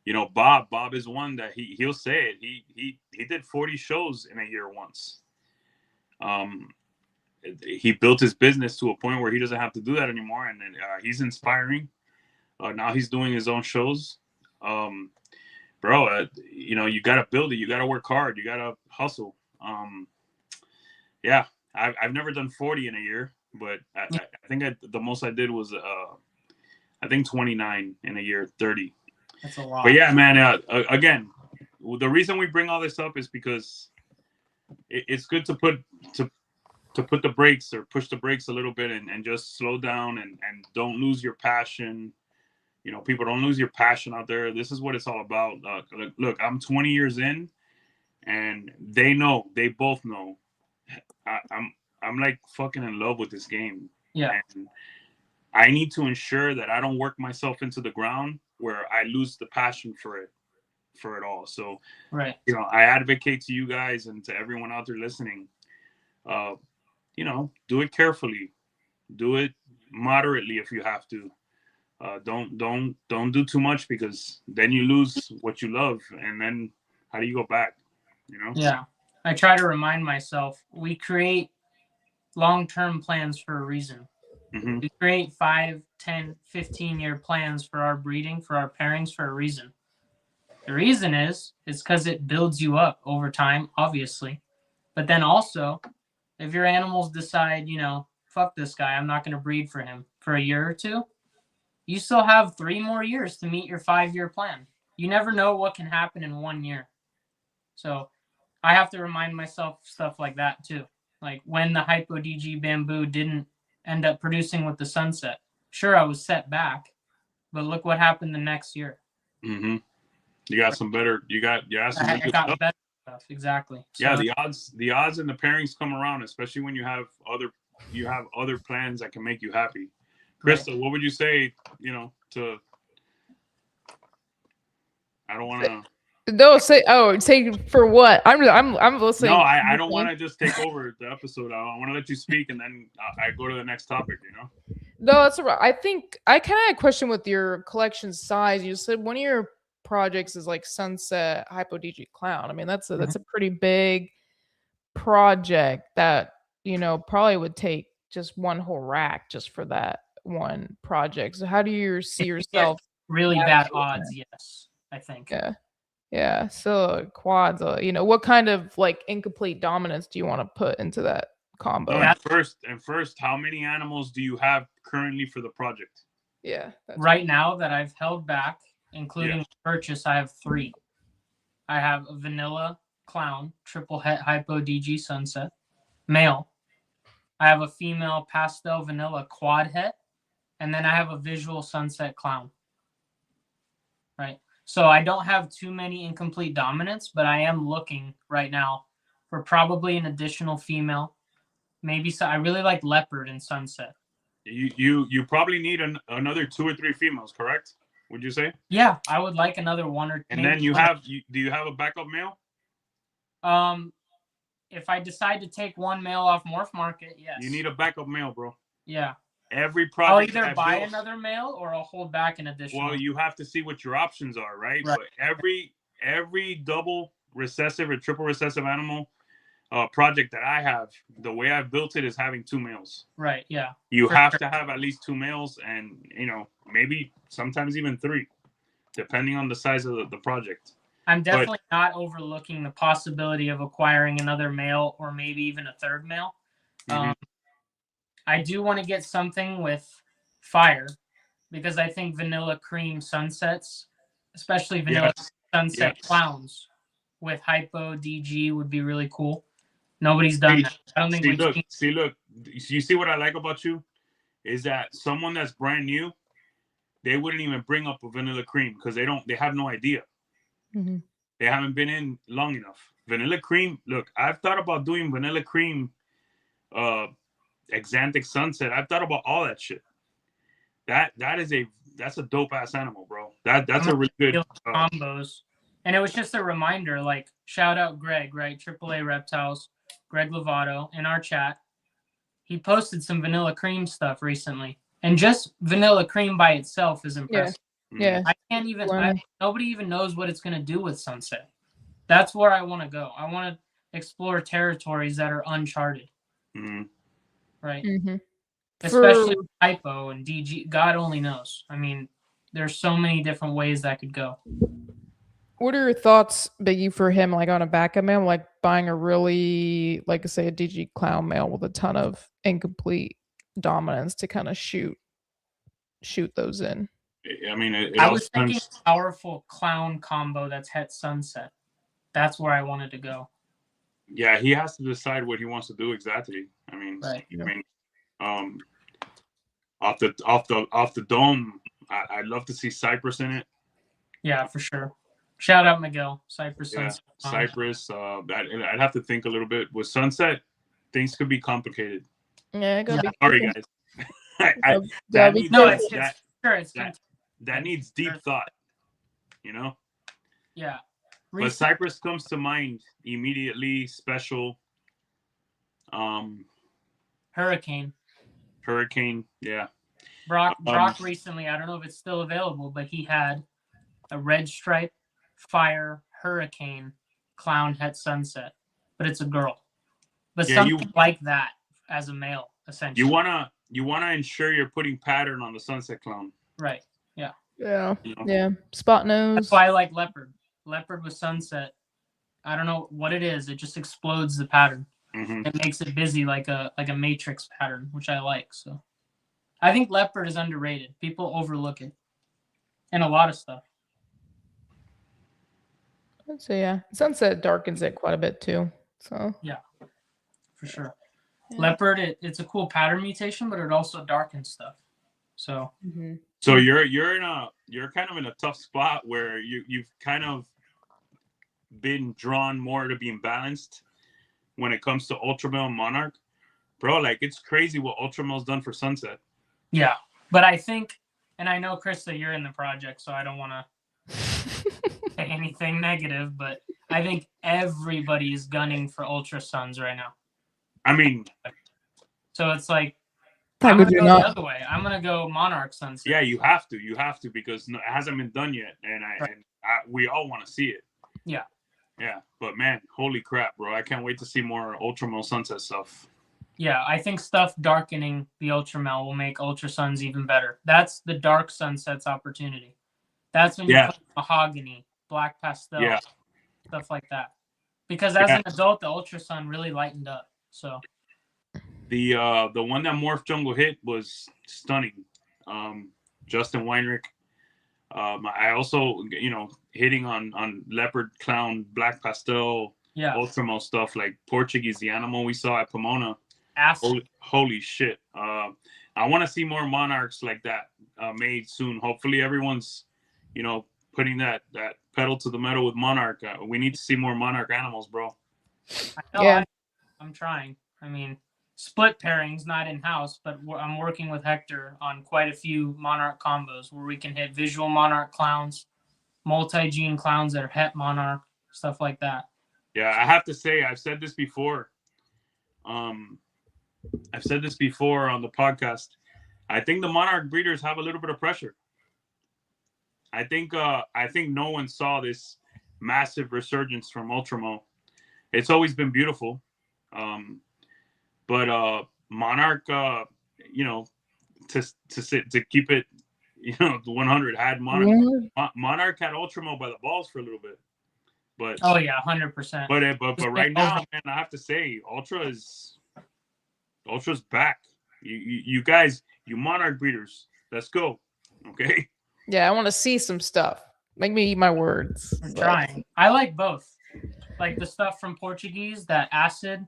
You know, Bob is one that he'll say it. He did 40 shows in a year once. He built his business to a point where he doesn't have to do that anymore, and he's inspiring. Now he's doing his own shows. Bro, you know, you gotta build it. You gotta work hard. You gotta hustle. Yeah, I've never done 40 in a year, but I think the most I did was I think 29 in a year, 30. That's a lot. But yeah, man. Again, the reason we bring all this up is because it's good to put the brakes or push the brakes a little bit and just slow down and don't lose your passion. You know, people, don't lose your passion out there. This is what it's all about. Look, I'm 20 years in, and they both know. I'm like fucking in love with this game. Yeah. And I need to ensure that I don't work myself into the ground where I lose the passion for it all. So, right. You know, I advocate to you guys and to everyone out there listening, you know, do it carefully, do it moderately if you have to. Don't do too much, because then you lose what you love, and then how do you go back? You know? Yeah. I try to remind myself we create long-term plans for a reason. Mhm. We create 5, 10, 15-year plans for our breeding, for our pairings, for a reason. The reason is because it builds you up over time, obviously. But then also, if your animals decide, fuck this guy, I'm not going to breed for him for a year or two, you still have 3 more years to meet your 5-year plan. You never know what can happen in 1 year. So I have to remind myself stuff like that too. Like when the Hypo DG bamboo didn't end up producing with the sunset. Sure, I was set back, but look what happened the next year. Mhm. You got some better. You got some I good got stuff. better stuff. Exactly. Yeah, So, the odds and the pairings come around, especially when you have other plans that can make you happy. Crystal, what would you say? To I don't want to. No, say for what? I'm listening. No, I don't want to just take over the episode. I want to let you speak, and then I go to the next topic. No, that's all right. I think I kind of had a question with your collection size. You said one of your projects is like Sunset Hypo DG Clown. I mean, that's a pretty big project that probably would take just one whole rack just for that one project. So how do you see yourself? Really bad odds, yes, I think. Yeah. So quads, what kind of like incomplete dominance do you want to put into that combo? No, and first, how many animals do you have currently for the project? Yeah. Right now that I've held back, including purchase, I have 3. I have a vanilla clown, triple het Hypo DG Sunset, male. I have a female pastel vanilla quad het, and then I have a visual sunset clown. Right. So I don't have too many incomplete dominants, but I am looking right now for probably an additional female. Maybe so. I really like leopard and sunset. You probably need another 2 or 3 females, correct? Would you say? Yeah, I would like another 1 or. And then do you have a backup male? If I decide to take 1 male off Morph Market, yes. You need a backup male, bro. Yeah. Every project. I'll either buy another male or I'll hold back an additional. Well, you have to see what your options are, right? But every double recessive or triple recessive animal project that I have, the way I've built it is having 2 males. Right. Yeah. You have to have at least 2 males, and maybe sometimes even 3, depending on the size of the project. I'm definitely not overlooking the possibility of acquiring another male or maybe even a 3rd male. I do want to get something with fire because I think vanilla cream sunsets, especially vanilla sunset clowns with Hypo DG would be really cool. Nobody's done that. I don't think look. You see what I like about you is that someone that's brand new, they wouldn't even bring up a vanilla cream because they have no idea. Mm-hmm. They haven't been in long enough. Vanilla cream. Look, I've thought about doing vanilla cream, Exantic sunset. I've thought about all that shit. That's a dope ass animal, bro. That's a really good combos. And it was just a reminder, like shout out Greg, right? AAA Reptiles, Greg Lovato in our chat. He posted some vanilla cream stuff recently, and just vanilla cream by itself is impressive. Yeah. I can't even. Nobody even knows what it's gonna do with sunset. That's where I want to go. I want to explore territories that are uncharted. Mm-hmm. Right. Mm-hmm. Especially with Hypo and DG. God only knows. I mean, there's so many different ways that could go. What are your thoughts, Biggie, for him, like on a backup male, like buying a really, like say, a DG clown male with a ton of incomplete dominance to kind of shoot those in? I mean, I was thinking powerful clown combo that's het sunset. That's where I wanted to go. Yeah, he has to decide what he wants to do exactly. I mean, off the dome, I'd love to see Cypress in it. Yeah, for sure. Shout out Miguel, Cypress. Yeah, Cypress. I'd have to think a little bit. With Sunset, things could be complicated. Yeah, sorry guys. That needs deep thought. Yeah. But Cypress comes to mind immediately. Special. Hurricane, yeah. Brock recently, I don't know if it's still available, but he had a red stripe, fire, hurricane, clown het sunset. But it's a girl. But something like that as a male, essentially. You wanna ensure you're putting pattern on the sunset clown. Right. Yeah. Yeah. You know? Yeah. Spot That's nose. why I like leopard. Leopard with sunset. I don't know what it is. It just explodes the pattern. Mhm. It makes it busy like a matrix pattern, which I like. So I think leopard is underrated. People overlook it in a lot of stuff. So yeah, sunset darkens it quite a bit too. So Yeah, for sure. Yeah. Leopard, it's a cool pattern mutation, but it also darkens stuff. So So you're kind of in a tough spot where you've kind of been drawn more to being balanced when it comes to Ultramel and Monarch. Bro, like it's crazy what Ultramel's done for Sunset. yeah, but I think, and I know Krista, you're in the project, so I don't want to say anything negative, but I think everybody is gunning for Ultra Suns right now. I mean, So it's like How I'm could gonna you go not? the other way. I'm gonna go Monarch Sunset. yeah, you have to because it hasn't been done yet, and we all want to see it. Yeah. Yeah, but man, holy crap, bro! I can't wait to see more Ultramel Sunset stuff. Yeah, I think stuff darkening the Ultramel will make Ultra Suns even better. That's the dark sunsets opportunity. That's when you put mahogany, black pastel, stuff like that. Because as an adult, the Ultra Sun really lightened up. So the one that Morph Jungle hit was stunning. Justin Weinrich. I also, hitting on leopard, clown, black pastel, Ultramel stuff like Portuguese, the animal we saw at Pomona. Holy shit. I want to see more monarchs like that made soon. Hopefully everyone's, putting that pedal to the metal with monarch. We need to see more monarch animals, bro. I'm trying. I mean, split pairings, not in-house, but I'm working with Hector on quite a few monarch combos where we can hit visual monarch clowns, multi-gene clowns that are het monarch, stuff like that. Yeah, I have to say, I've said this before. I've said this before on the podcast. I think the monarch breeders have a little bit of pressure. I think no one saw this massive resurgence from Ultramel. It's always been beautiful. But Monarch, to keep it, 100 had Monarch had Ultramel by the balls for a little bit. But 100%. But right now, man, I have to say, Ultra's back. You guys, you Monarch breeders, let's go. Okay. Yeah, I want to see some stuff. Make me eat my words. I'm trying. I like both. Like the stuff from Portuguese, that acid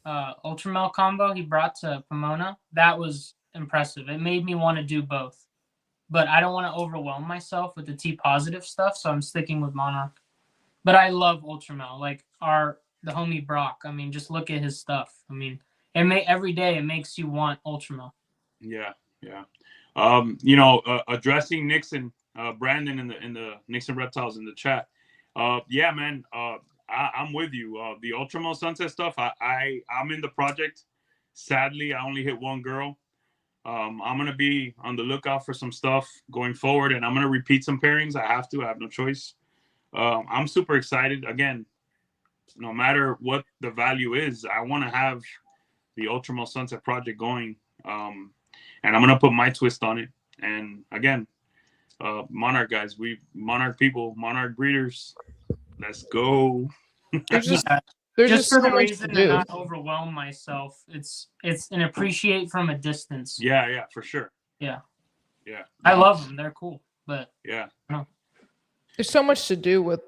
Ultramel combo he brought to Pomona, that was impressive. It made me want to do both. But I don't want to overwhelm myself with the T positive stuff, so I'm sticking with Monarch. But I love Ultramel. Like the homie Brock. I mean, just look at his stuff. I mean, every day it makes you want Ultramel. Yeah. Addressing Nixon, Brandon in the Nixon Reptiles in the chat. Yeah, man. I'm with you. The Ultramel Sunset stuff. I'm in the project. Sadly, I only hit one girl. I'm gonna be on the lookout for some stuff going forward, and I'm gonna repeat some pairings. I have to. I have no choice. I'm super excited. Again, no matter what the value is, I want to have the Ultramel Sunset project going. And I'm gonna put my twist on it. And again, Monarch guys, Monarch people, Monarch breeders, let's go. There's just for so the much reason to to do. not overwhelm myself. It's an appreciate from a distance. Yeah, for sure. Yeah. Yeah. I love them. They're cool, but yeah. There's so much to do with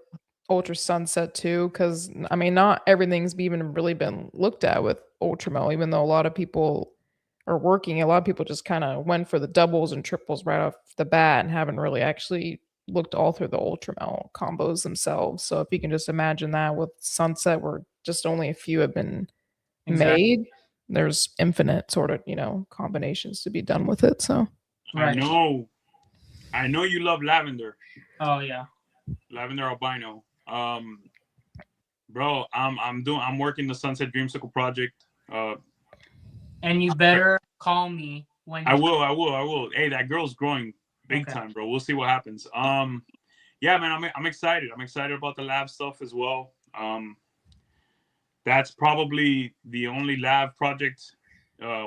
Ultra Sunset too, because I mean, not everything's even really been looked at with Ultramel, even though a lot of people are working. A lot of people just kind of went for the doubles and triples right off the bat and haven't really actually looked all through the Ultramel combos themselves. So if you can just imagine that with Sunset, where just only a few have been made, there's infinite sort of, combinations to be done with it. So I know you love lavender. Oh yeah. Lavender albino. Bro, I'm working the Sunset Dreamsicle project. And you better call me when I will. Hey, that girl's growing big time, bro. We'll see what happens. Yeah, man, I'm excited. I'm excited about the lab stuff as well. That's probably the only lab project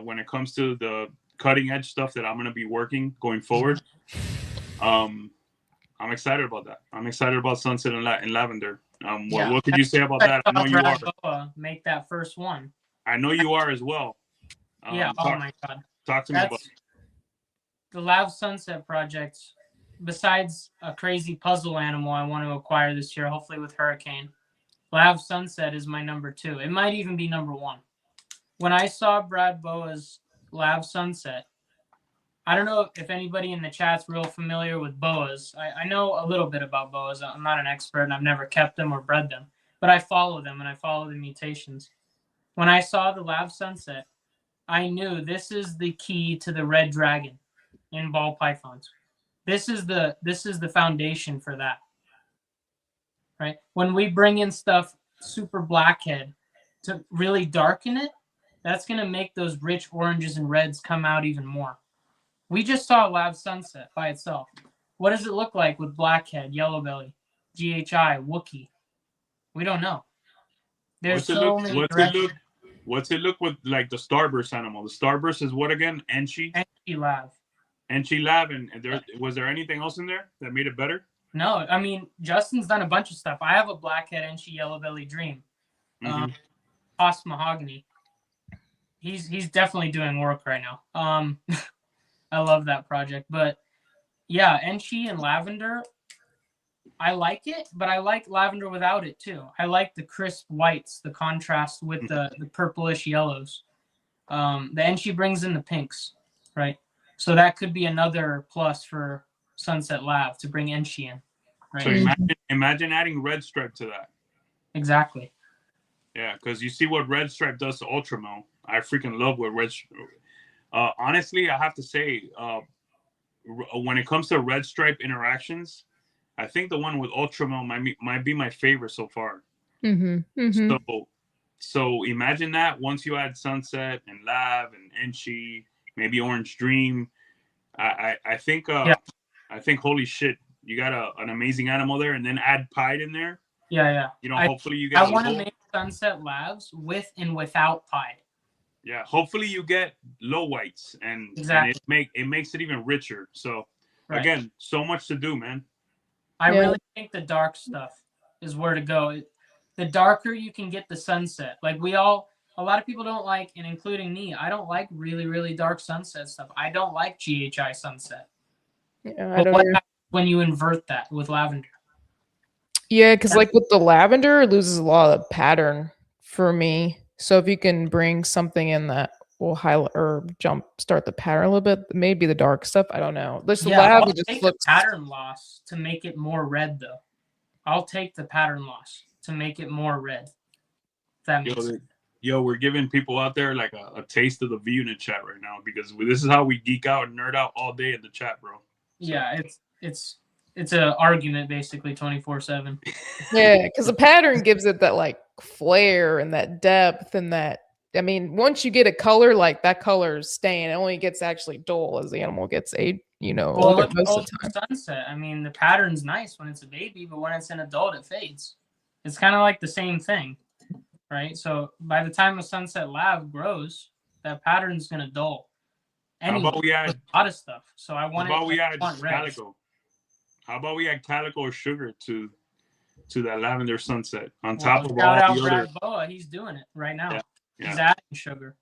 when it comes to the cutting edge stuff that I'm gonna be working going forward. I'm excited about that. I'm excited about Sunset and Lavender. What could you say about that? I know you are. Boa make that first one. I know you are as well. Yeah. Oh my God. Talk to me about the Lav Sunset project. Besides a crazy puzzle animal I want to acquire this year, hopefully with Hurricane, Lav Sunset is my number 2. It might even be number 1. When I saw Brad Boa's Lav Sunset, I don't know if anybody in the chat's real familiar with boas. I know a little bit about boas. I'm not an expert and I've never kept them or bred them, but I follow them and I follow the mutations. When I saw the Lav Sunset, I knew this is the key to the red dragon in ball pythons. This is the foundation for that. Right? When we bring in stuff super blackhead to really darken it, that's going to make those rich oranges and reds come out even more. We just saw Lav Sunset by itself. What does it look like with blackhead, yellow belly, GHI, Wookie? We don't know. There's so many directions. What's it look with like the starburst animal? The starburst is what again? Enchi? Enchi Lav. Enchi Lav, and was there anything else in there that made it better? No, I mean, Justin's done a bunch of stuff. I have a blackhead Enchi yellow belly dream. Cost mahogany. He's definitely doing work right now. I love that project. But yeah, Enchi and lavender, I like it, but I like lavender without it too. I like the crisp whites, the contrast with the purplish yellows. The Enchi brings in the pinks, right? So that could be another plus for Sunset Lav to bring Enchi in. Right? So imagine adding red stripe to that. Exactly. Yeah, because you see what red stripe does to Ultramel. I freaking love what red. Honestly, I have to say, when it comes to red stripe interactions, I think the one with Ultramel might be my favorite so far. So imagine that once you add Sunset and Lav and Enchi, maybe Orange Dream. I think I think holy shit, you got an amazing animal there, and then add Pied in there. Yeah. You know, hopefully you get. I want to make Sunset Lavs with and without Pied. Yeah, hopefully you get low whites, and it makes it even richer. So again, so much to do, man. I really think the dark stuff is where to go. The darker you can get the sunset, like a lot of people don't like, and including me, I don't like really, really dark sunset stuff. I don't like GHI sunset. Yeah, but what happens when you invert that with lavender? Yeah, because like with the lavender, it loses a lot of the pattern for me. So if you can bring something in that will highlight or start the pattern a little bit, maybe the dark stuff. I don't know. I'll take the pattern loss to make it more red, though. I'll take the pattern loss to make it more red. That makes sense. Yo, we're giving people out there like a taste of the V-Unit chat right now, because this is how we geek out and nerd out all day in the chat, bro. So. Yeah, it's an argument basically 24/7. Yeah, because the pattern gives it that like flair and that depth and that. I mean, once you get a color, like that color is staying. It only gets actually dull as the animal gets older most of the time. Sunset. I mean, the pattern's nice when it's a baby, but when it's an adult, it fades. It's kind of like the same thing, right? So by the time a Sunset Lav grows, that pattern's gonna dull. Anyway, how about we add a lot of stuff? So I want. How about we add calico? How about we add calico or sugar to that lavender sunset on top of all the other? Brad Boa, he's doing it right now. Yeah. He's adding sugar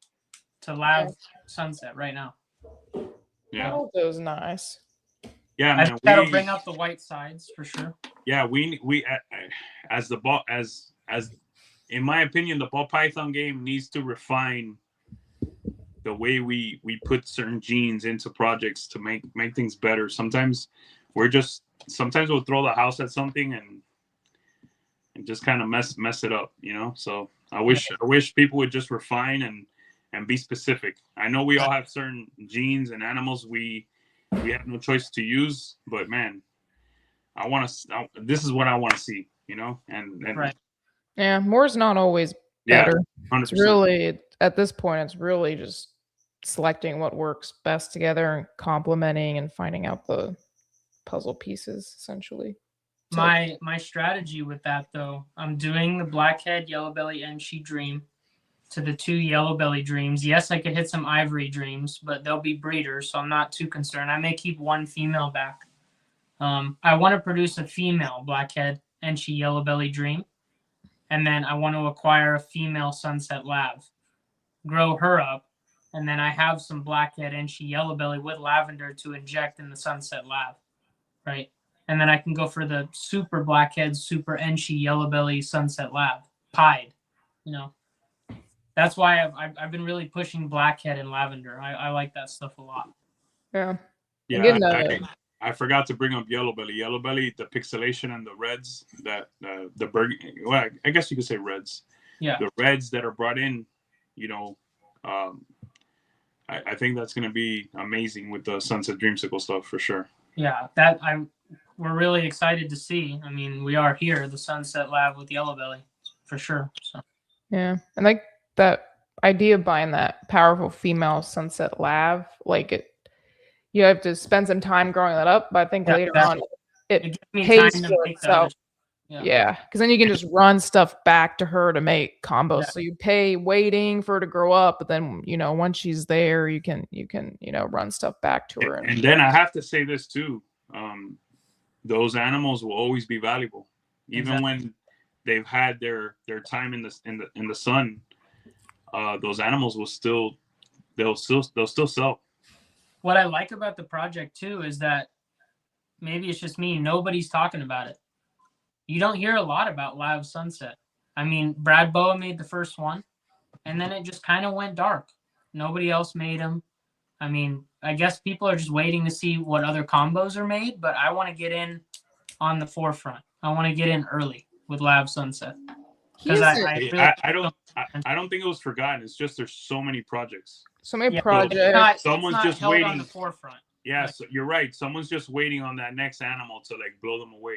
to Lav Sunset right now. Yeah, oh, that was nice. Yeah, I think that'll bring up the white sides for sure. Yeah, we as in my opinion, the ball python game needs to refine the way we put certain genes into projects to make things better. Sometimes we'll throw the house at something and just kind of mess it up, you know. So I wish people would just refine and be specific. I know we all have certain genes and animals we have no choice to use, but man, this is what I want to see, you know. And right. Yeah, more's not always better. 100%. It's really, at this point, it's really just selecting what works best together and complementing and finding out the puzzle pieces, essentially. My strategy with that, though, I'm doing the blackhead, yellow belly, Enchi dream to the 2 yellow belly dreams. Yes, I could hit some ivory dreams, but they'll be breeders, so I'm not too concerned. I may keep 1 female back. I want to produce a female blackhead Enchi yellow belly dream, and then I want to acquire a female sunset lav, grow her up, and then I have some blackhead Enchi yellow belly with lavender to inject in the sunset lav, right? And then I can go for the super blackhead, super Enchi yellow belly sunset lav, pied, you know. That's why I've been really pushing blackhead and lavender. I like that stuff a lot. Yeah. Yeah, I forgot to bring up yellow belly. Yellow belly, the pixelation and the reds that the burgundy. Well, I guess you could say reds. Yeah. The reds that are brought in, you know, I think that's going to be amazing with the Sunset Dreamsicle stuff for sure. Yeah, we're really excited to see. I mean, we are here, the Sunset Lab with yellow belly, for sure. So. Yeah, and like that idea of buying that powerful female Sunset Lav, like you have to spend some time growing that up, but I think later on it pays for itself. Yeah, because then you can just run stuff back to her to make combos. Yeah. So you pay waiting for her to grow up, but then once she's there, you can run stuff back to her. And then I have to say this too: those animals will always be valuable, even when they've had their time in the sun. Those animals will they'll still sell. What I like about the project too is that maybe it's just me. Nobody's talking about it. You don't hear a lot about Live Sunset. I mean, Brad Boa made the first one, and then it just kind of went dark. Nobody else made them. I mean, I guess people are just waiting to see what other combos are made, but I want to get in on the forefront. I want to get in early with Live Sunset. Because I don't think it was forgotten. It's just there's so many projects. So many projects. Someone's just waiting on the forefront. Yeah, so you're right. Someone's just waiting on that next animal to like blow them away,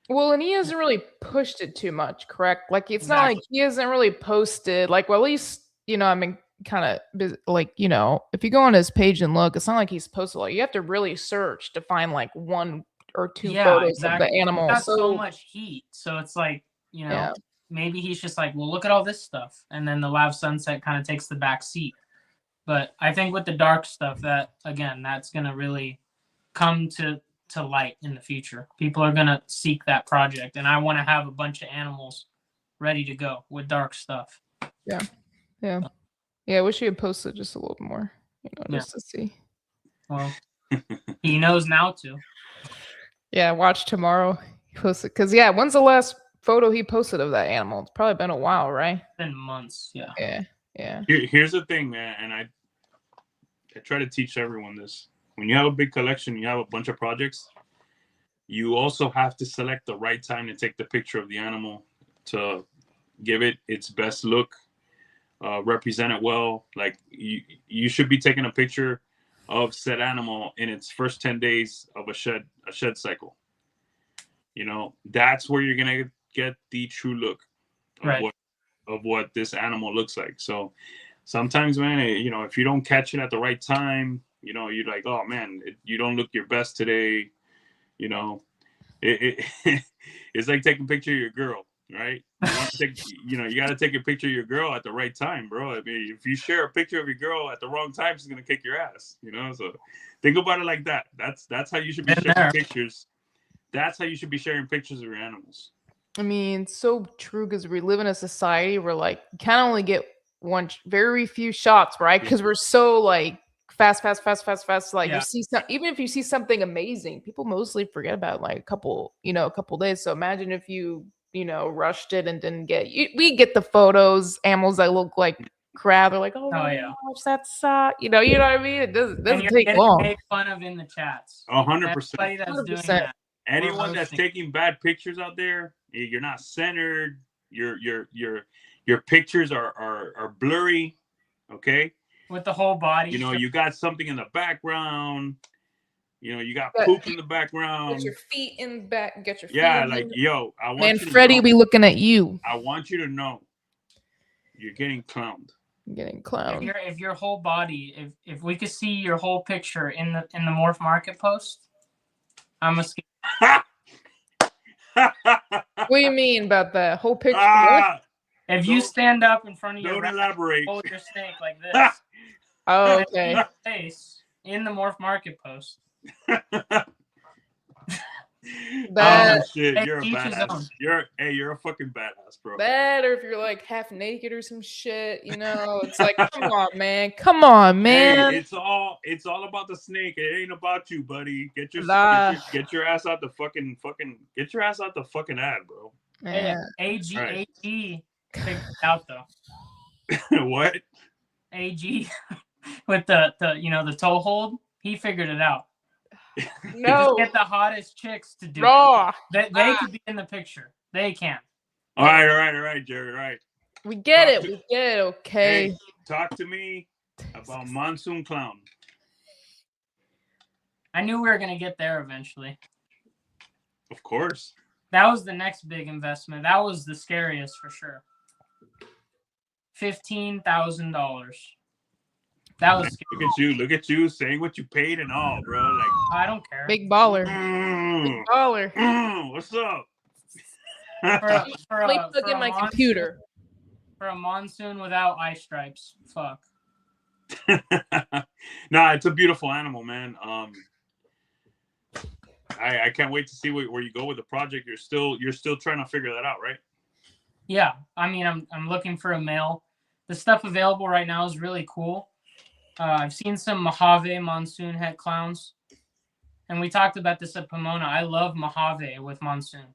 Well, and he hasn't really pushed it too much, correct? Like, it's not like he hasn't really posted, like, well, at least, I mean, kind of, like, if you go on his page and look, it's not like he's posted, like, you have to really search to find, like, 1 or 2 photos of the animal. Got so much heat, so it's like, maybe he's just like, well, look at all this stuff, and then the Live Sunset kind of takes the back seat. But I think with the dark stuff, that, again, that's going to really come to light in the future. People are going to seek that project, and I want to have a bunch of animals ready to go with dark stuff. Yeah, I wish he had posted just a little more, just to see. Well, he knows now to. Yeah, watch tomorrow. He posted, because when's the last photo he posted of that animal? It's probably been a while, right? It's been months. Yeah. Here's the thing, man, and I try to teach everyone this. When you have a big collection, you have a bunch of projects, you also have to select the right time to take the picture of the animal to give it its best look, represent it well. Like, you should be taking a picture of said animal in its first 10 days of a shed cycle. That's where you're going to get the true look of what this animal looks like. So sometimes, man, if you don't catch it at the right time, you're like, oh man, you don't look your best today. It's like taking a picture of your girl, right? You got to take a picture of your girl at the right time, bro. I mean, if you share a picture of your girl at the wrong time, she's gonna kick your ass. So think about it like that. That's how you should be sharing pictures. That's how you should be sharing pictures of your animals. I mean, it's so true, because we live in a society where, like, you can only get very few shots, right? Because we're so, like, fast. Like, you see even if you see something amazing, people mostly forget about, like, a couple days. So imagine if you rushed it and didn't get. We get the photos, animals that look like crap. They're like, oh my gosh, that's you know what I mean? It doesn't take long. Make fun of in the chats. 100%. Anyone that's taking bad pictures out there, you're not centered. Your pictures are blurry. Okay. With the whole body. You got something in the background. You got poop in the background. Get your feet in the back. Get your feet. Yeah, like, yo, I want man, you to Freddie know, will be looking at you. I want you to know you're getting clowned. If your whole body, if we could see your whole picture in the Morph Market post, I'm a What do you mean about that whole picture? If you stand up in front of your Don't rack, elaborate. hold your snake like this. Oh, and okay. your face in the Morph Market post. That- Oh shit, Hey, you're a each his own. badass. You're a fucking badass, bro. That, or if you're like half naked or some shit, you know, it's like, come on, man, come on, man. Hey, it's all about the snake. It ain't about you, buddy. Get your Nah. get your ass out the fucking get your ass out the fucking ad, bro. Hey, Man. AG figured it out though. What? AG with the the toe hold, he figured it out. No, Get the hottest chicks to do raw. it. They could be in the picture. They can. All right, Jared. All right. We get Talk it. to- We get it. Okay. Hey, talk to me about Monsoon Clown. I knew we were gonna get there eventually. Of course. That was the next big investment. That was the scariest for sure. $15,000. That was scary. Look at you saying what you paid and all, bro. Like, I don't care. Big baller. mm, Big baller. what's up? For Let me plug in my monsoon- computer. For a monsoon without eye stripes. Fuck. Nah, it's a beautiful animal, man. I can't wait to see where you go with the project. You're still trying to figure that out, right? Yeah, I mean, I'm looking for a male. The stuff available right now is really cool. I've seen some Mojave monsoon het clowns, and we talked about this at Pomona. I love Mojave with monsoon,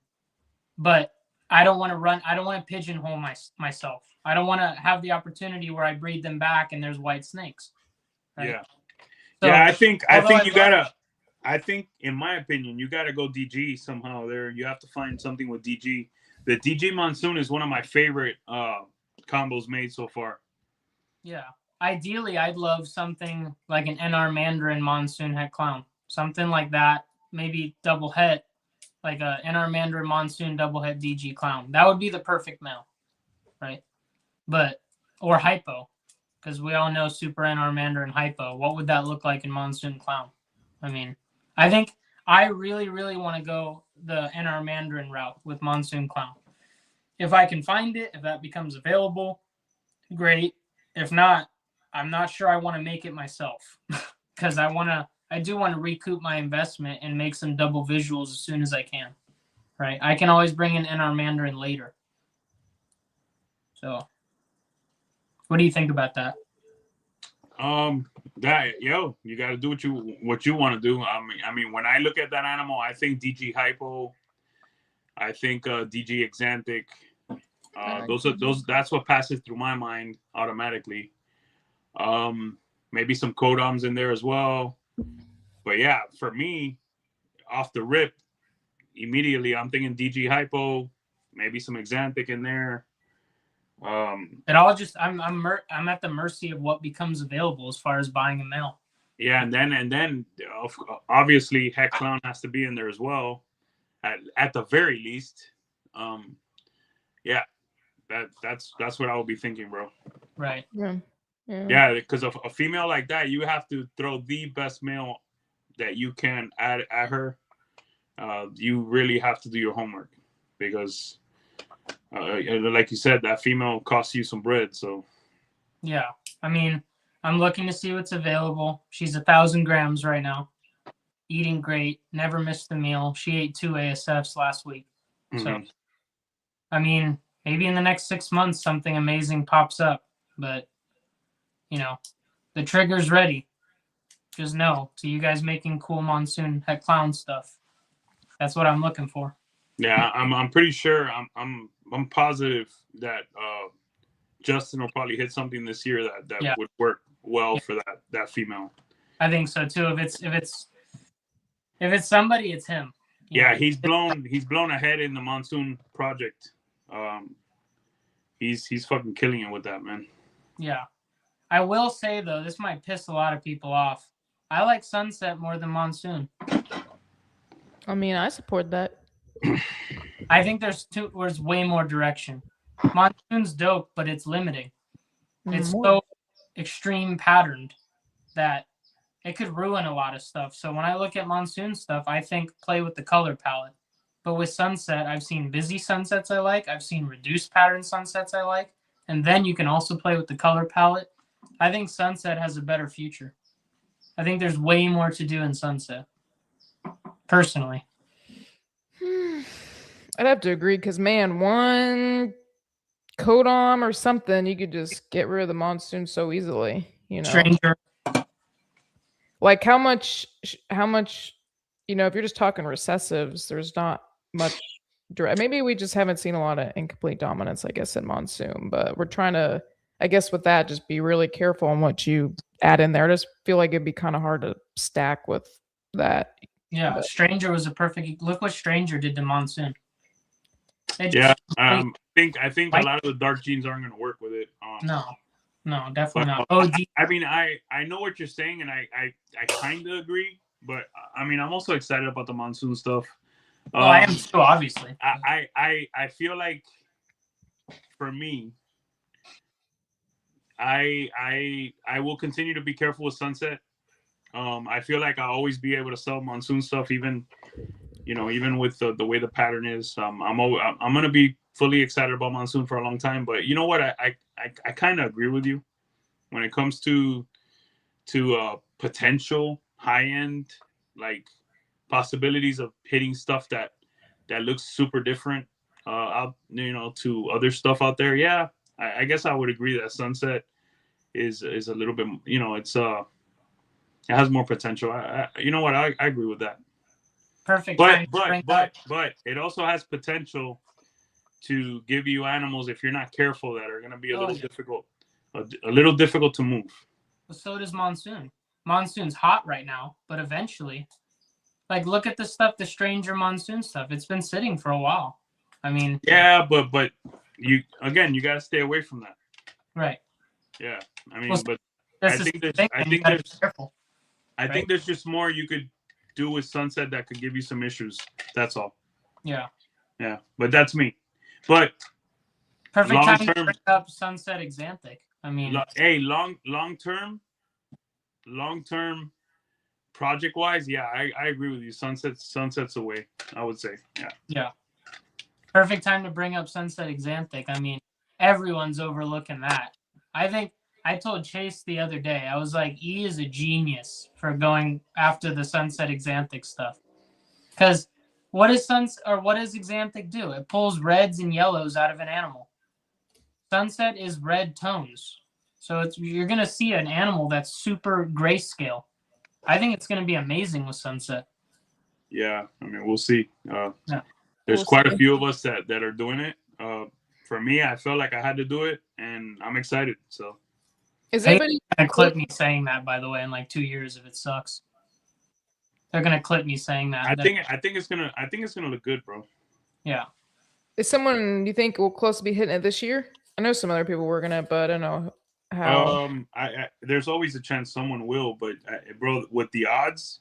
but I don't want to pigeonhole myself. I don't want to have the opportunity where I breed them back and there's white snakes. Right? Yeah. So, I think you love gotta. I think, in my opinion, you gotta go DG somehow. There, you have to find something with DG. The DG monsoon is one of my favorite combos made so far. Yeah. Ideally, I'd love something like an NR Mandarin monsoon het clown. Something like that. Maybe double het, like a NR Mandarin monsoon double het DG clown. That would be the perfect male, right? Or hypo, because we all know Super NR Mandarin hypo. What would that look like in monsoon clown? I mean, I think I really, really want to go the NR Mandarin route with monsoon clown. If I can find it, if that becomes available, great. If not, I'm not sure I want to make it myself because I do want to recoup my investment and make some double visuals as soon as I can. Right? I can always bring in NR Mandarin later. So, what do you think about that? You got to do what you want to do. I mean, when I look at that animal, I think DG hypo. I think DG exantic. That's what passes through my mind automatically. Maybe some codoms in there as well. But yeah, for me, off the rip, immediately I'm thinking DG hypo, maybe some exantic in there. It all just I'm at the mercy of what becomes available as far as buying a male. Yeah, and then obviously het clown has to be in there as well, at the very least. Yeah, that's what I would be thinking, bro. Right. Yeah, because of a female like that, you have to throw the best male that you can at her. You really have to do your homework because, like you said, that female costs you some bread. So, yeah, I mean, I'm looking to see what's available. She's 1,000 grams right now, eating great, never missed a meal. She ate 2 ASFs last week. So, I mean, maybe in the next 6 months something amazing pops up, but the trigger's ready. Just know, to you guys making cool monsoon het clown stuff. That's what I'm looking for. Yeah, I'm pretty sure. I'm positive that Justin will probably hit something this year that would work well for that female. I think so too. If it's somebody, it's him. Yeah, he's blown ahead in the monsoon project. He's fucking killing it with that, man. Yeah. I will say though, this might piss a lot of people off. I like sunset more than monsoon. I mean, I support that. I think there's way more direction. Monsoon's dope, but it's limiting. It's so extreme patterned that it could ruin a lot of stuff. So when I look at monsoon stuff, I think play with the color palette. But with sunset, I've seen busy sunsets I like. I've seen reduced pattern sunsets I like. And then you can also play with the color palette. I think sunset has a better future. I think there's way more to do in sunset, personally. I'd have to agree because, man, one codom or something, you could just get rid of the monsoon so easily. You know, Stranger. like how much, you know, if you're just talking recessives, there's not much direct. Maybe we just haven't seen a lot of incomplete dominance, I guess, in monsoon. But we're trying to, I guess, with that, just be really careful on what you add in there. I just feel like it'd be kind of hard to stack with that. Yeah, But Stranger was a perfect. Look what Stranger did to monsoon. Yeah, I think a lot of the dark genes aren't going to work with it. No, definitely not. I mean, I know what you're saying, and I kind of agree, but I mean, I'm also excited about the monsoon stuff. Well, I am too, obviously. I feel like, for me, I will continue to be careful with sunset. I feel like I'll always be able to sell monsoon stuff, even with the way the pattern is. I'm gonna be fully excited about monsoon for a long time. But you know what? I kind of agree with you when it comes to potential high end, like, possibilities of hitting stuff that looks super different out, to other stuff out there. Yeah, I guess I would agree that sunset is a little bit, it has more potential. You know what? I agree with that. Perfect. But it also has potential to give you animals, if you're not careful, that are going to be a little difficult, a little difficult to move. Well, so does monsoon. Monsoon's hot right now, but eventually, like, look at the stuff, the Stranger monsoon stuff. It's been sitting for a while. I mean, yeah, but you got to stay away from that. Right. Yeah, I mean, well, but I think there's just more you could do with sunset that could give you some issues. That's all. Yeah. Yeah, but that's me. But perfect time to bring up sunset exanthic. I mean, long term project wise, yeah, I agree with you. Sunset's away, I would say. Yeah. Yeah. Perfect time to bring up sunset exanthic. I mean, everyone's overlooking that. I think I told Chase the other day, I was like, E is a genius for going after the sunset exanthic stuff. Because what does exanthic do? It pulls reds and yellows out of an animal. Sunset is red tones. So you're going to see an animal that's super grayscale. I think it's going to be amazing with sunset. Yeah, I mean, we'll see. There's quite a few of us that are doing it. For me, I felt like I had to do it, and I'm excited. So, is anybody gonna clip me saying that? By the way, in like 2 years, if it sucks, they're gonna clip me saying that. I think it's gonna look good, bro. Yeah. Is someone you think will close to be hitting it this year? I know some other people working it, but I don't know how. There's always a chance someone will, but bro, with the odds,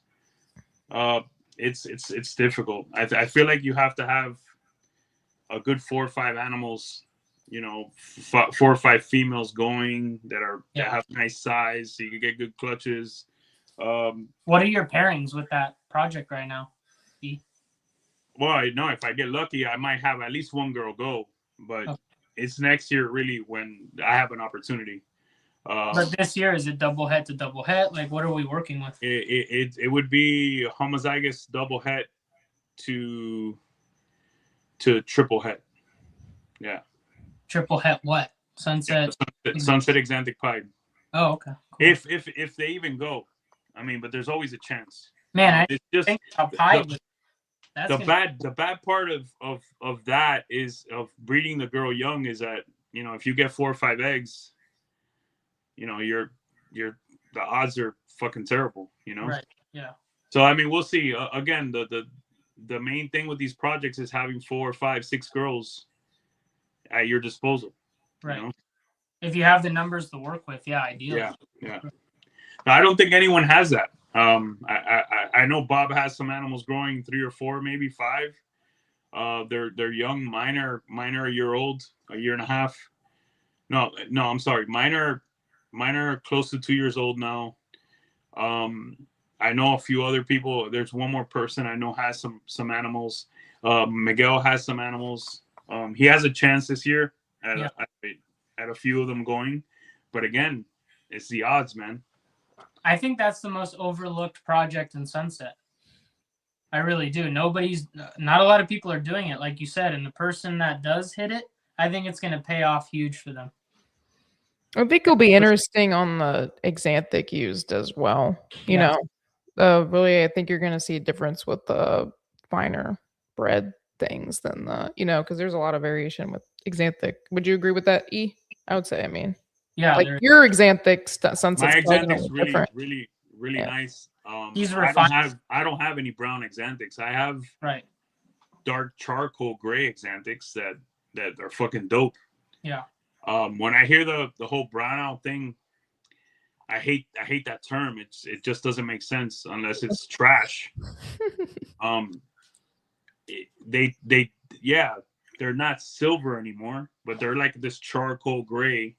it's difficult. I feel like you have to have a good 4 or 5 animals, 4 or 5 females going that have nice size, so you can get good clutches. What are your pairings with that project right now? Well, I know if I get lucky, I might have at least one girl go, but it's next year really when I have an opportunity. But this year, is it double het to double het? Like, what are we working with? It would be homozygous double het to triple het. Yeah. Triple het what? Sunset. Yeah, sunset exanthic pied. Oh, okay. Cool. If they even go, I mean, but there's always a chance. Man, I it's just think a pied. The bad part of that is of breeding the girl young is that if you get 4 or 5 eggs, the odds are fucking terrible. Right. Yeah. So I mean, we'll see. Again, the main thing with these projects is having 4 or 5, 6 girls at your disposal. Right. If you have the numbers to work with, yeah, ideally. Yeah. Now, I don't think anyone has that. I know Bob has some animals growing 3 or 4, maybe 5. They're young. Mine are a year old, a year and a half. No, I'm sorry. Mine are close to 2 years old now. I know a few other people. There's one more person I know has some animals. Miguel has some animals. He has a chance this year at a few of them going, but again, it's the odds, man. I think that's the most overlooked project in Sunset. I really do. Not a lot of people are doing it, like you said, and the person that does hit it, I think it's going to pay off huge for them. I think it'll be interesting on the Xanthic used as well. You know, really, I think you're going to see a difference with the finer bred things than the, you know, because there's a lot of variation with Xanthic. Would you agree with that, E? I would say, I mean, yeah, like your Xanthic Sunset's my Xanthic's really nice. He's refined. I don't have any brown Xanthics. I have dark charcoal gray Xanthics that are fucking dope. Yeah. When I hear the whole brownout thing, I hate that term. It just doesn't make sense unless it's trash. They're not silver anymore, but they're like this charcoal gray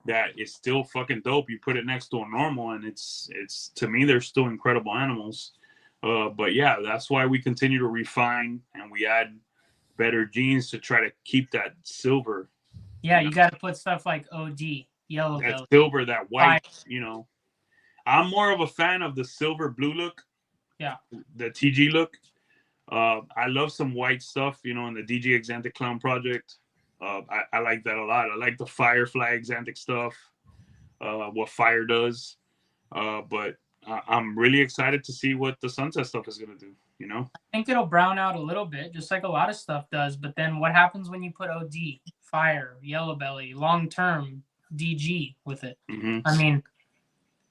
that is still fucking dope. You put it next to a normal, and it's to me they're still incredible animals. But yeah, that's why we continue to refine and we add better genes to try to keep that silver. Yeah, you got to put stuff like OD, yellow that belly, silver, that white. You know, I'm more of a fan of the silver blue look. Yeah, the TG look. I love some white stuff, you know, in the DG Xanthic Clown project. I like that a lot. I like the Firefly Xanthic stuff, what Fire does. But I'm really excited to see what the Sunset stuff is going to do, you know? I think it'll brown out a little bit, just like a lot of stuff does. But then what happens when you put OD, Fire, Yellow Belly, long-term DG with it? Mm-hmm. I mean,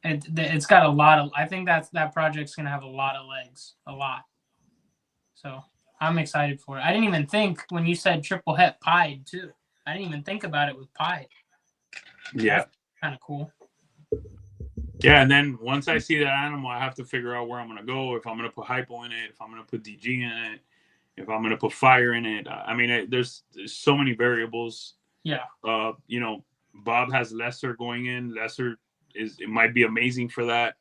it's got a lot of... I think that project's going to have a lot of legs, a lot. So I'm excited for it. I didn't even think when you said triple het pied too. I didn't even think about it with pied. Yeah. Kind of cool. Yeah, and then once I see that animal, I have to figure out where I'm going to go. If I'm going to put hypo in it, if I'm going to put DG in it, if I'm going to put fire in it. I mean, there's so many variables. Yeah. You know, Bob has lesser going in. Lesser it might be amazing for that.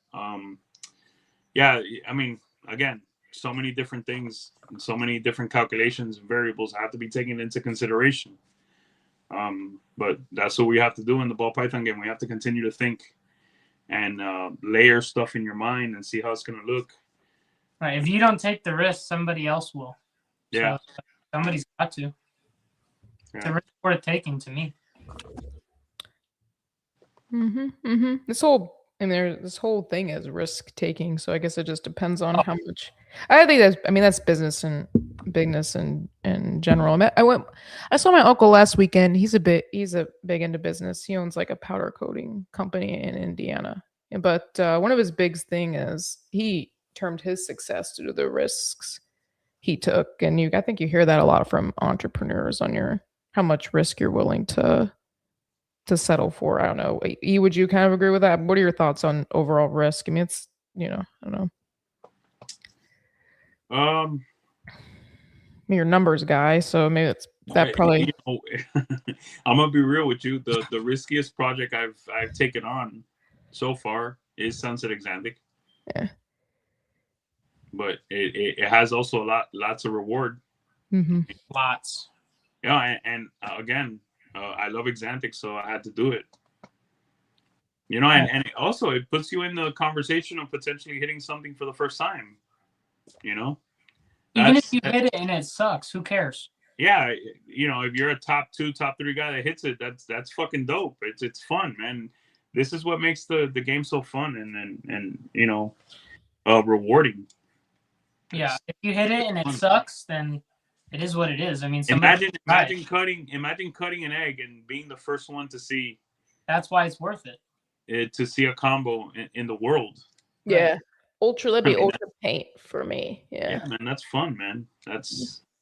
Yeah, I mean, again, so many different things and so many different calculations and variables have to be taken into consideration. But that's what we have to do in the ball python game. We have to continue to think and layer stuff in your mind and see how it's going to look. Right. If you don't take the risk, somebody else will. Yeah. So somebody's got to. Yeah. It's a risk worth taking to me. This whole thing is risk taking, so I guess it just depends on how much. I think that's business and bigness in general. I saw my uncle last weekend. He's a big into business. He owns like a powder coating company in Indiana. But one of his big thing is he termed his success due to the risks he took. And I think you hear that a lot from entrepreneurs on how much risk you're willing to settle for. I don't know. E, would you kind of agree with that? What are your thoughts on overall risk? I mean, it's, I don't know. You're a numbers guy, so maybe it's that probably. I'm gonna be real with you. The riskiest project I've taken on so far is Sunset Xanthic. Yeah. But it has also lots of reward. Mm-hmm. Lots. Yeah, and again, I love Xanthic, so I had to do it. You know, and it puts you in the conversation of potentially hitting something for the first time. You know, even if you hit it and it sucks, who cares? Yeah, you know, if you're a top 2, top 3 guy that hits it, that's fucking dope. It's fun, man. This is what makes the game so fun and you know, rewarding. Yeah, if you hit it and it sucks, then it is what it is. I mean, imagine cutting an egg and being the first one to see. That's why it's worth it. To see a combo in the world. Yeah, ultra paint for me. Yeah, man, that's fun, man.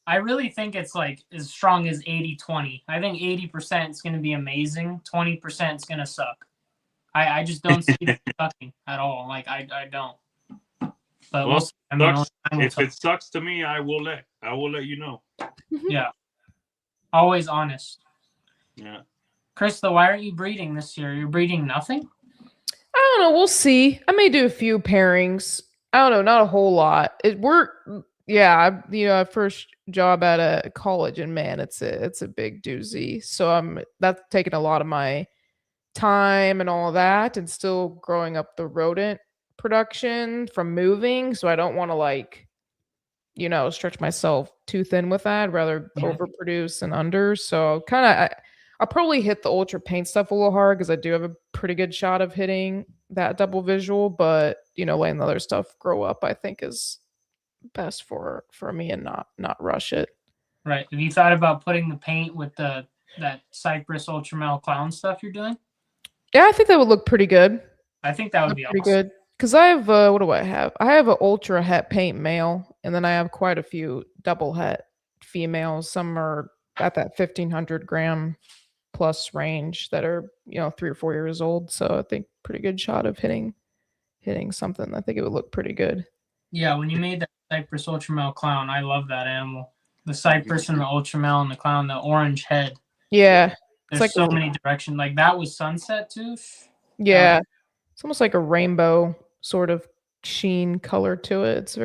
I really think it's like as strong as 80-20. I think 80% is going to be amazing. 20% is going to suck. I just don't see it sucking at all. Like I don't. But if it sucks to me, I will let you know. Yeah. Always honest. Yeah. Krista, why aren't you breeding this year? You're breeding nothing? I don't know. We'll see. I may do a few pairings. I don't know, not a whole lot. Yeah, first job at a college, and man, it's a big doozy. So that's taking a lot of my time and all of that, and still growing up the rodent production from moving. So I don't want to stretch myself too thin with that. I'd rather overproduce and under. So I'll probably hit the ultra paint stuff a little hard because I do have a pretty good shot of hitting that double visual. But letting the other stuff grow up, I think is best for me, and not rush it. Right. Have you thought about putting the paint with that Cypress Ultramel clown stuff you're doing? Yeah, I think that would look pretty good. I think that would be pretty awesome. good. Because I have what do I have? I have an ultra het paint male, and then I have quite a few double het females. Some are at that 1,500 gram plus range that are 3 or 4 years old. So I think pretty good shot of hitting something. I think it would look pretty good. Yeah, when you made that Cypress Ultramel clown, I love that animal. The Cypress and the Ultramel and the clown, the orange head. Yeah. There's so many directions. Like that was sunset too. Yeah. It's almost like a rainbow sort of sheen color to it.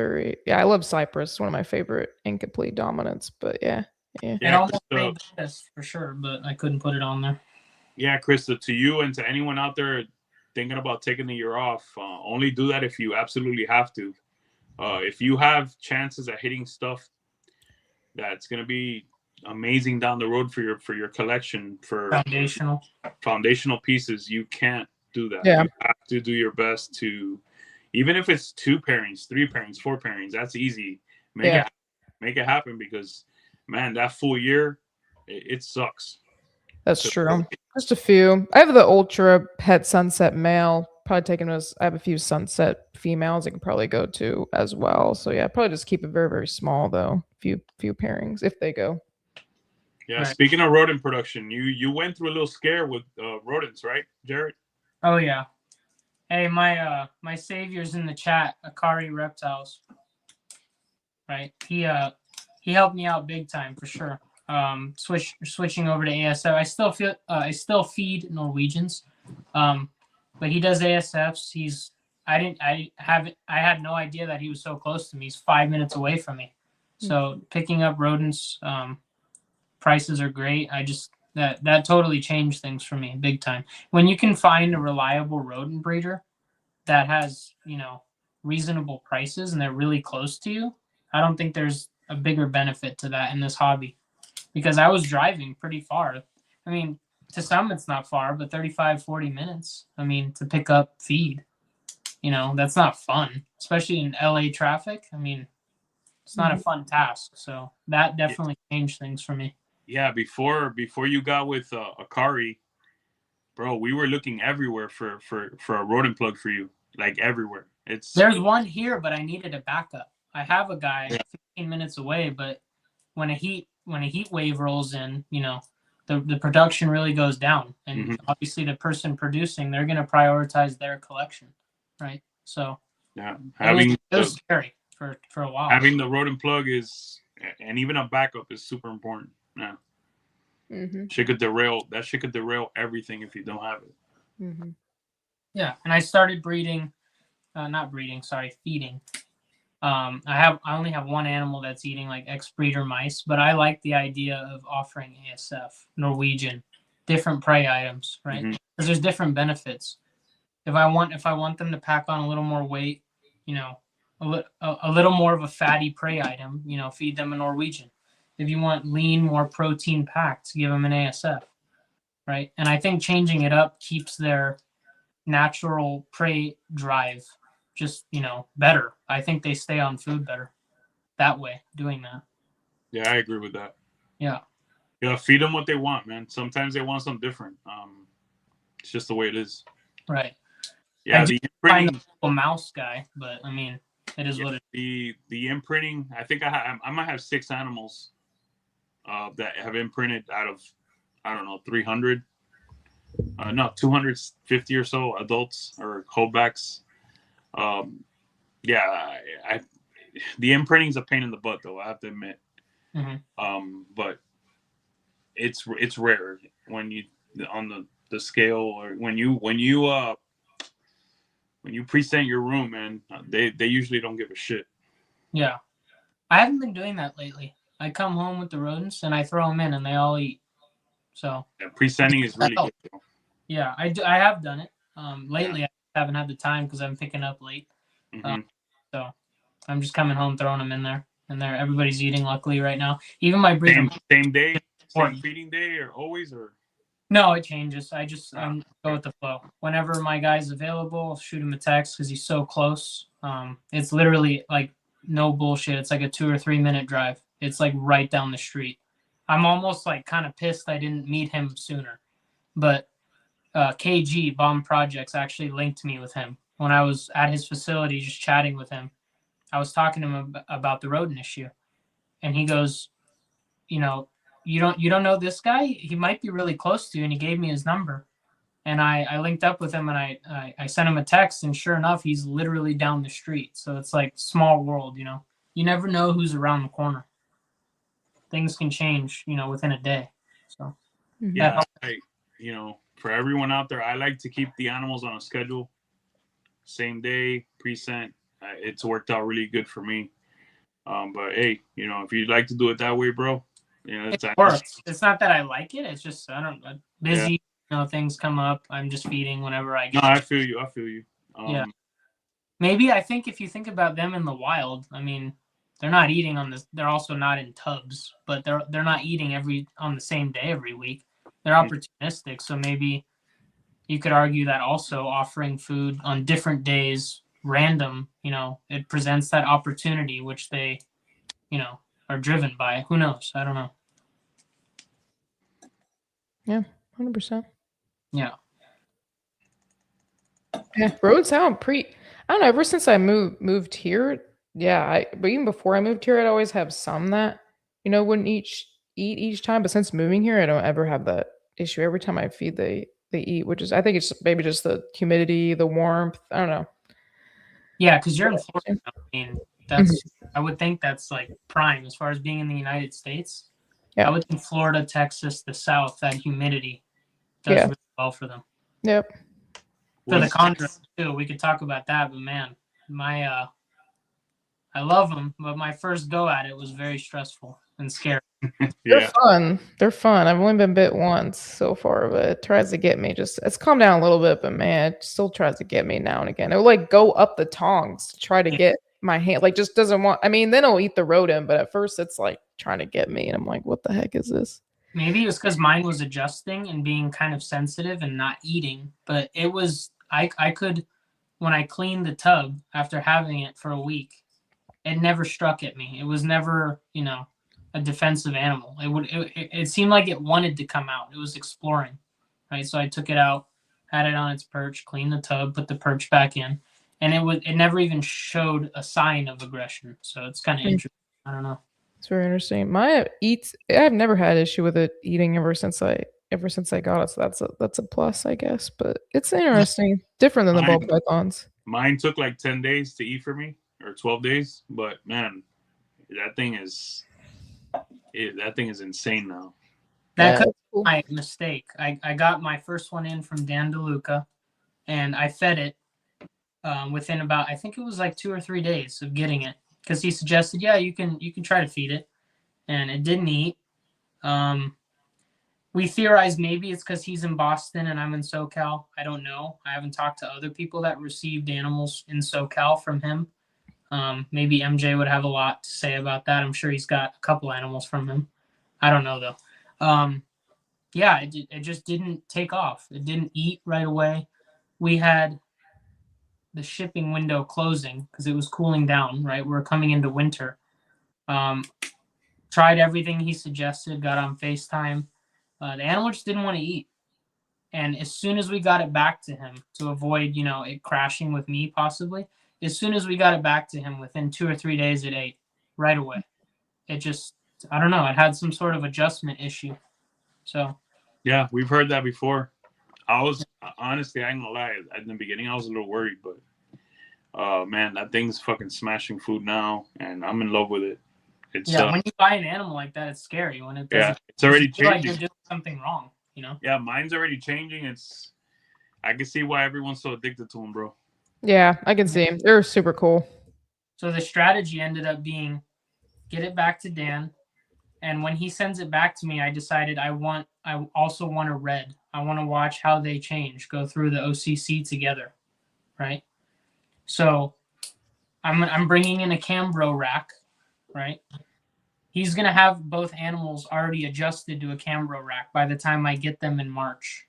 I love Cypress. It's one of my favorite incomplete dominants, but yeah. It almost made the list for sure, but I couldn't put it on there. Yeah, Krista, to you and to anyone out there thinking about taking the year off, only do that if you absolutely have to. If you have chances at hitting stuff that's going to be amazing down the road for your collection, for foundational pieces, you can't do that. Yeah. You have to do your best to, even if it's 2 pairings, 3 pairings, 4 pairings, that's easy. Make it happen, because man, that full year, it sucks. That's true. Just a few. I have the ultra het sunset male. Probably taking those. I have a few sunset females I can probably go to as well. So yeah, probably just keep it very, very small though. Few pairings if they go. Yeah. Right. Speaking of rodent production, you went through a little scare with rodents, right, Jarrett? Oh yeah. Hey, my savior's in the chat, Akari Reptiles. Right. He helped me out big time for sure. Switching over to ASF. I still feed Norwegians. But he does ASFs. I had no idea that he was so close to me. He's 5 minutes away from me. So picking up rodents, prices are great. That totally changed things for me big time. When you can find a reliable rodent breeder that has, reasonable prices and they're really close to you, I don't think there's a bigger benefit to that in this hobby. Because I was driving pretty far. I mean, to some it's not far, but 35, 40 minutes. I mean, to pick up feed, that's not fun, especially in LA traffic. I mean, it's not a fun task. So that definitely changed things for me. Yeah, before you got with Akari, bro, we were looking everywhere for a rodent plug for you, like everywhere. There's one here, but I needed a backup. I have a guy 15 minutes away, but when a heat wave rolls in, the production really goes down, and obviously the person producing, they're going to prioritize their collection, right? So yeah, it was scary for a while. Having the rodent plug and even a backup is super important. Yeah. Shit could derail everything if you don't have it. Yeah, and I started feeding. I only have one animal that's eating like ex-breeder mice, but I like the idea of offering ASF, Norwegian, different prey items, right? Because there's different benefits. If I want them to pack on a little more weight, a little more of a fatty prey item, feed them a Norwegian. If you want lean, more protein packed, give them an ASF, right? And I think changing it up keeps their natural prey drive just, better. I think they stay on food better that way, doing that. Yeah, I agree with that. Yeah. Yeah, feed them what they want, man. Sometimes they want something different. It's just the way it is. Right. Yeah, the imprinting a mouse guy, but I mean, it is what it is. The imprinting, I think I might have 6 animals that have imprinted out of, I don't know, 300. No, 250 or so adults or holdbacks. Yeah, the imprinting's a pain in the butt, though, I have to admit. But it's rare when you on the scale, or when you when you present your room, man, they usually don't give a shit. Yeah. I haven't been doing that lately. I come home with the rodents and I throw them in and they all eat. So Yeah, presenting is really good. Bro. Yeah, I have done it. Lately, I haven't had the time because I'm picking up late. So I'm just coming home, throwing them in there, and everybody's eating. Luckily, right now, even my breeder. Same day, same feeding day, or always, or no, it changes. I just go with the flow. Whenever my guy's available, I'll shoot him a text because he's so close. It's literally like no bullshit. It's like a 2 or 3 minute drive. It's like right down the street. I'm almost like kind of pissed I didn't meet him sooner, but KG Bomb Projects actually linked me with him when I was at his facility just chatting with him. I was talking to him about the rodent issue, and he goes, you know, you don't know this guy? He might be really close to you, and he gave me his number. And I linked up with him, and I sent him a text, and sure enough, he's literally down the street. So it's like small world, you know. You never know who's around the corner. Things can change, you know, within a day. So yeah, you know, for everyone out there, I like to keep the animals on a schedule. Same day, present. It's worked out really good for me. But hey, you know, if you'd like to do it that way, bro, you know, it works. It's not that I like it. It's just I'm busy. Yeah. You know, things come up. I'm just feeding whenever I No, get. I feel you. I feel you. Yeah. Maybe I think if you think about them in the wild, I mean, they're not eating on this. They're also not in tubs, but they're not eating on the same day every week. They're opportunistic. So maybe you could argue that also offering food on different days, random, you know, it presents that opportunity which they, you know, are driven by. Who knows? I don't know. Yeah, 100%. Yeah. Yeah, roads sound I don't know, ever since I moved here, yeah, but even before I moved here, I'd always have some that, you know, wouldn't eat each time. But since moving here, I don't ever have that issue. Every time I feed, they eat, which is, I think it's maybe just the humidity, the warmth. I don't know. Yeah, because you're in Florida. I mean, that's I would think that's like prime as far as being in the United States. Yeah. I would think Florida, Texas, the South, that humidity does really well for them. Yep. For the CHONDROS too, we could talk about that, but man, I love them, but my first go at it was very stressful and scary. They're fun. They're fun. I've only been bit once so far, but it tries to get me. It's calmed down a little bit, but man, it still tries to get me now and again. It will like go up the tongs to try to get my hand, like just doesn't want. I mean, then it'll eat the rodent, but at first it's like trying to get me, and I'm like, what the heck is this? Maybe it was because mine was adjusting and being kind of sensitive and not eating, but it was I could, when I cleaned the tub after having it for a week, it never struck at me. It was never, you know, a defensive animal. It seemed like it wanted to come out. It was exploring, right? So I took it out, had it on its perch, cleaned the tub, put the perch back in, and it never even showed a sign of aggression. So it's kind of interesting. I don't know. It's very interesting. Maya eats. I've never had an issue with it eating ever since I got it. So that's a plus, I guess. But it's interesting, different than the ball pythons. Mine took like 10 days to eat for me, or 12 days. But man, that thing is insane now. That could be my mistake. I got my first one in from Dan DeLuca, and I fed it within about, I think it was like 2 or 3 days of getting it, because he suggested, yeah, you can try to feed it, and it didn't eat. We theorized maybe it's because he's in Boston and I'm in SoCal. I don't know. I haven't talked to other people that received animals in SoCal from him. Maybe MJ would have a lot to say about that. I'm sure he's got a couple animals from him. I don't know though. Yeah, it just didn't take off. It didn't eat right away. We had the shipping window closing because it was cooling down, right? We're coming into winter. Tried everything he suggested, got on FaceTime. The animal just didn't want to eat. And as soon as we got it back to him, to avoid, you know, it crashing with me possibly, as soon as we got it back to him, within 2 or 3 days, it ate right away. It just, I don't know, it had some sort of adjustment issue. So. Yeah, we've heard that before. I was, honestly, I ain't gonna lie, at the beginning, I was a little worried, but man, that thing's fucking smashing food now, and I'm in love with it. It's, when you buy an animal like that, it's scary when it doesn't. Yeah, it's already changing. like you're doing something wrong, you know? Yeah, mine's already changing. I can see why everyone's so addicted to him, bro. Yeah, I can see them. They're super cool. So the strategy ended up being get it back to Dan. And when he sends it back to me, I decided I also want a red. I want to watch how they change, go through the OCC together, right? So I'm bringing in a Cambro rack, right? He's going to have both animals already adjusted to a Cambro rack by the time I get them in March.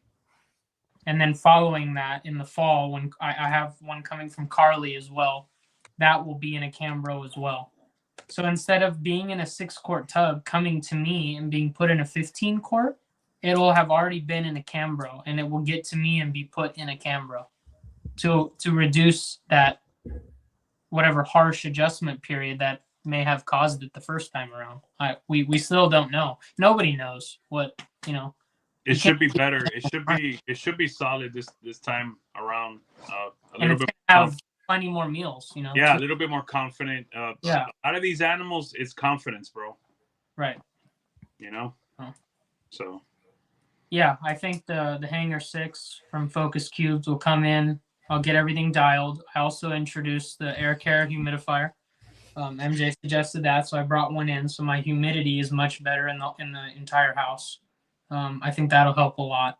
And then following that in the fall, when I have one coming from Carly as well, that will be in a Cambro as well. So instead of being in a 6-quart tub coming to me and being put in a 15-quart, it'll have already been in a Cambro, and it will get to me and be put in a Cambro to reduce that whatever harsh adjustment period that may have caused it the first time around. We still don't know. Nobody knows what, you know. It should be better. It should be solid this time around. A little bit. Have plenty more meals, you know. Yeah, a little bit more confident. Yeah. Out of these animals, it's confidence, bro. Right. You know. Oh. So. Yeah, I think the Hanger 6 from Focus Cubes will come in. I'll get everything dialed. I also introduced the air care humidifier. MJ suggested that, so I brought one in. So my humidity is much better in the entire house. I think that'll help a lot.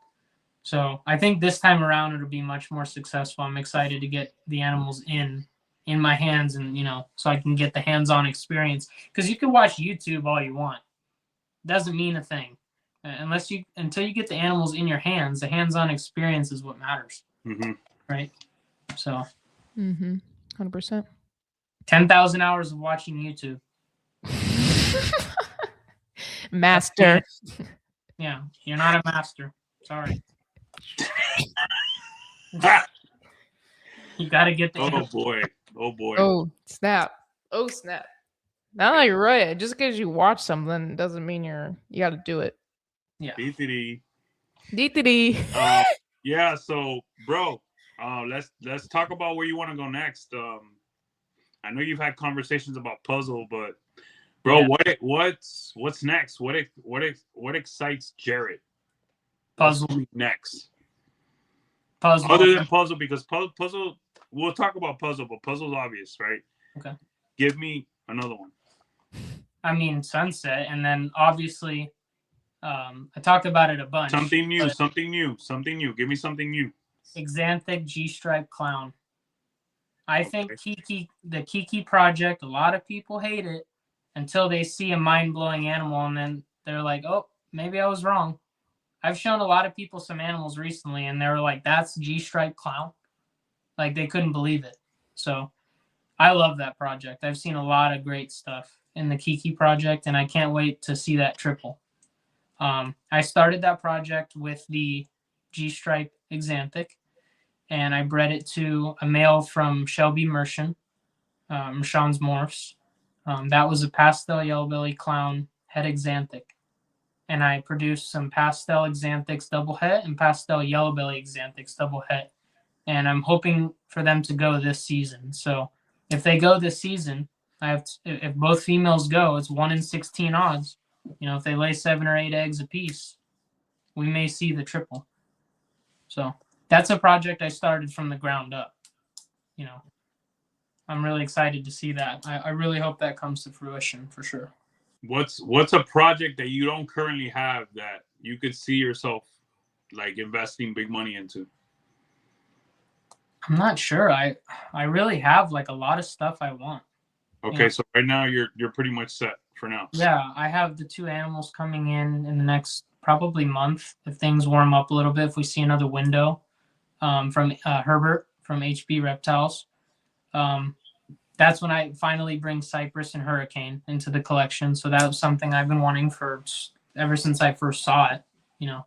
So I think this time around it'll be much more successful. I'm excited to get the animals in my hands, and you know, so I can get the hands-on experience. Because you can watch YouTube all you want, doesn't mean a thing until you get the animals in your hands. The hands-on experience is what matters, right? So, 100%. 10,000 hours of watching YouTube. Master. Yeah, you're not a master. Sorry. You got to get the. Oh boy. Oh boy. Oh snap. Oh snap. No, you're right. Just because you watch something doesn't mean you got to do it. Yeah. DTD. Yeah. So, bro, let's talk about where you want to go next. I know you've had conversations about puzzle, but bro, yeah. What's next? What excites Jarrett? Puzzle next. Puzzle. Other than puzzle, because puzzle, we'll talk about puzzle, but puzzle's obvious, right? Okay. Give me another one. I mean, Sunset, and then obviously, I talked about it a bunch. Something new. Give me something new. Xanthic G-stripe clown. I think the Kiki project, a lot of people hate it until they see a mind-blowing animal, and then they're like, oh, maybe I was wrong. I've shown a lot of people some animals recently, and they were like, that's G-stripe clown. Like, they couldn't believe it. So I love that project. I've seen a lot of great stuff in the Kiki project, and I can't wait to see that triple. I started that project with the G-stripe Xanthic, and I bred it to a male from Shelby Mershon, Mershon's Morphs. That was a pastel yellow belly clown het Xanthic. And I produced some pastel Xanthics double het and pastel yellow belly Xanthics double het. And I'm hoping for them to go this season. So if they go this season, if both females go, it's 1 in 16 odds. You know, if they lay 7 or 8 eggs apiece, we may see the triple. So that's a project I started from the ground up. You know, I'm really excited to see that. I really hope that comes to fruition for sure. What's a project that you don't currently have that you could see yourself like investing big money into? I'm not sure. I really have like a lot of stuff I want. Okay, yeah. So right now you're pretty much set for now. Yeah, I have the 2 animals coming in the next probably month if things warm up a little bit. If we see another window from Herbert from HB Reptiles. That's when I finally bring Cypress and Hurricane into the collection. So that was something I've been wanting for ever since I first saw it, you know.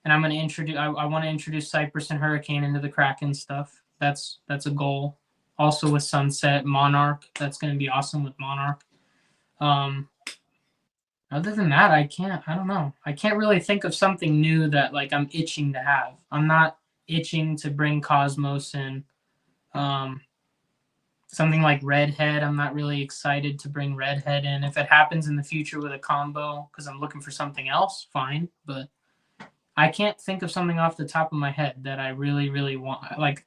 And I'm going to introduce. I want to introduce Cypress and Hurricane into the Kraken stuff. That's a goal. Also with Sunset, Monarch. That's going to be awesome with Monarch. Other than that, I don't know. I can't really think of something new that like I'm itching to have. I'm not itching to bring Cosmos in. Something like Redhead, I'm not really excited to bring Redhead in. If it happens in the future with a combo, because I'm looking for something else, fine. But I can't think of something off the top of my head that I really, really want. Like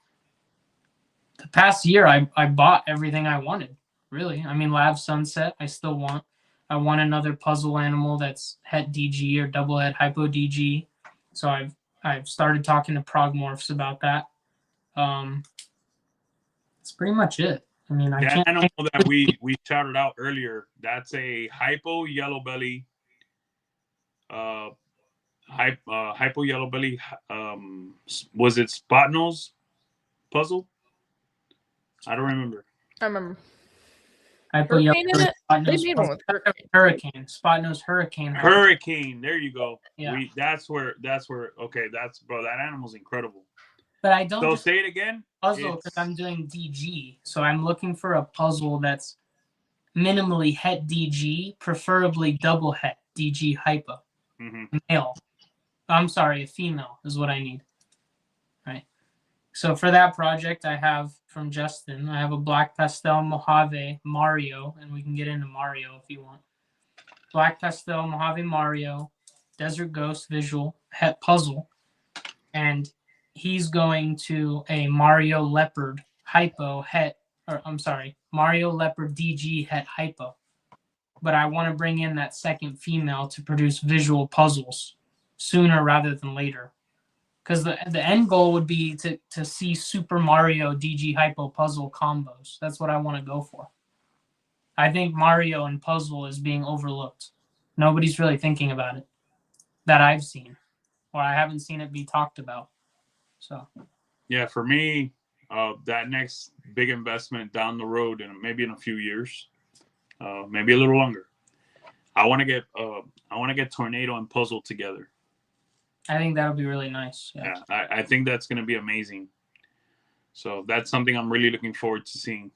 the past year, I bought everything I wanted. Really, I mean, Lab Sunset, I still want. I want another puzzle animal that's het DG or double het hypo DG. So I've started talking to PRAGUE about that. That's pretty much it. I mean, I That can't. animal that we shouted out earlier, that's a hypo yellow belly. Hypo yellow belly. Was it spot nose puzzle? I don't remember. I remember. Hypo yellow Hurricane in belly, it? spot They nose made one puzzle. with hurricane. Hurricane, spot nose hurricane. Hurricane. There you go. Yeah. That's where. Okay. Bro. That animal's incredible. But I don't So just say it again. puzzle because I'm doing DG. So I'm looking for a puzzle that's minimally het DG, preferably double het DG hypo. Male. I'm sorry, a female is what I need. Right. So for that project, I have from Justin, I have a black pastel Mojave Mario, and we can get into Mario if you want. Black pastel Mojave Mario, Desert Ghost visual het puzzle, and he's going to a Mario Leopard hypo het, or I'm sorry, Mario Leopard DG het hypo. But I want to bring in that second female to produce visual puzzles sooner rather than later. Because the end goal would be to see Super Mario DG hypo puzzle combos. That's what I want to go for. I think Mario and puzzle is being overlooked. Nobody's really thinking about it that I've seen, or I haven't seen it be talked about. So Yeah, for me, that next big investment down the road, and maybe in a few years, maybe a little longer, I want to get Tornado and Puzzle together. I think that'll be really nice. Yeah, I think that's going to be amazing. So that's something I'm really looking forward to seeing.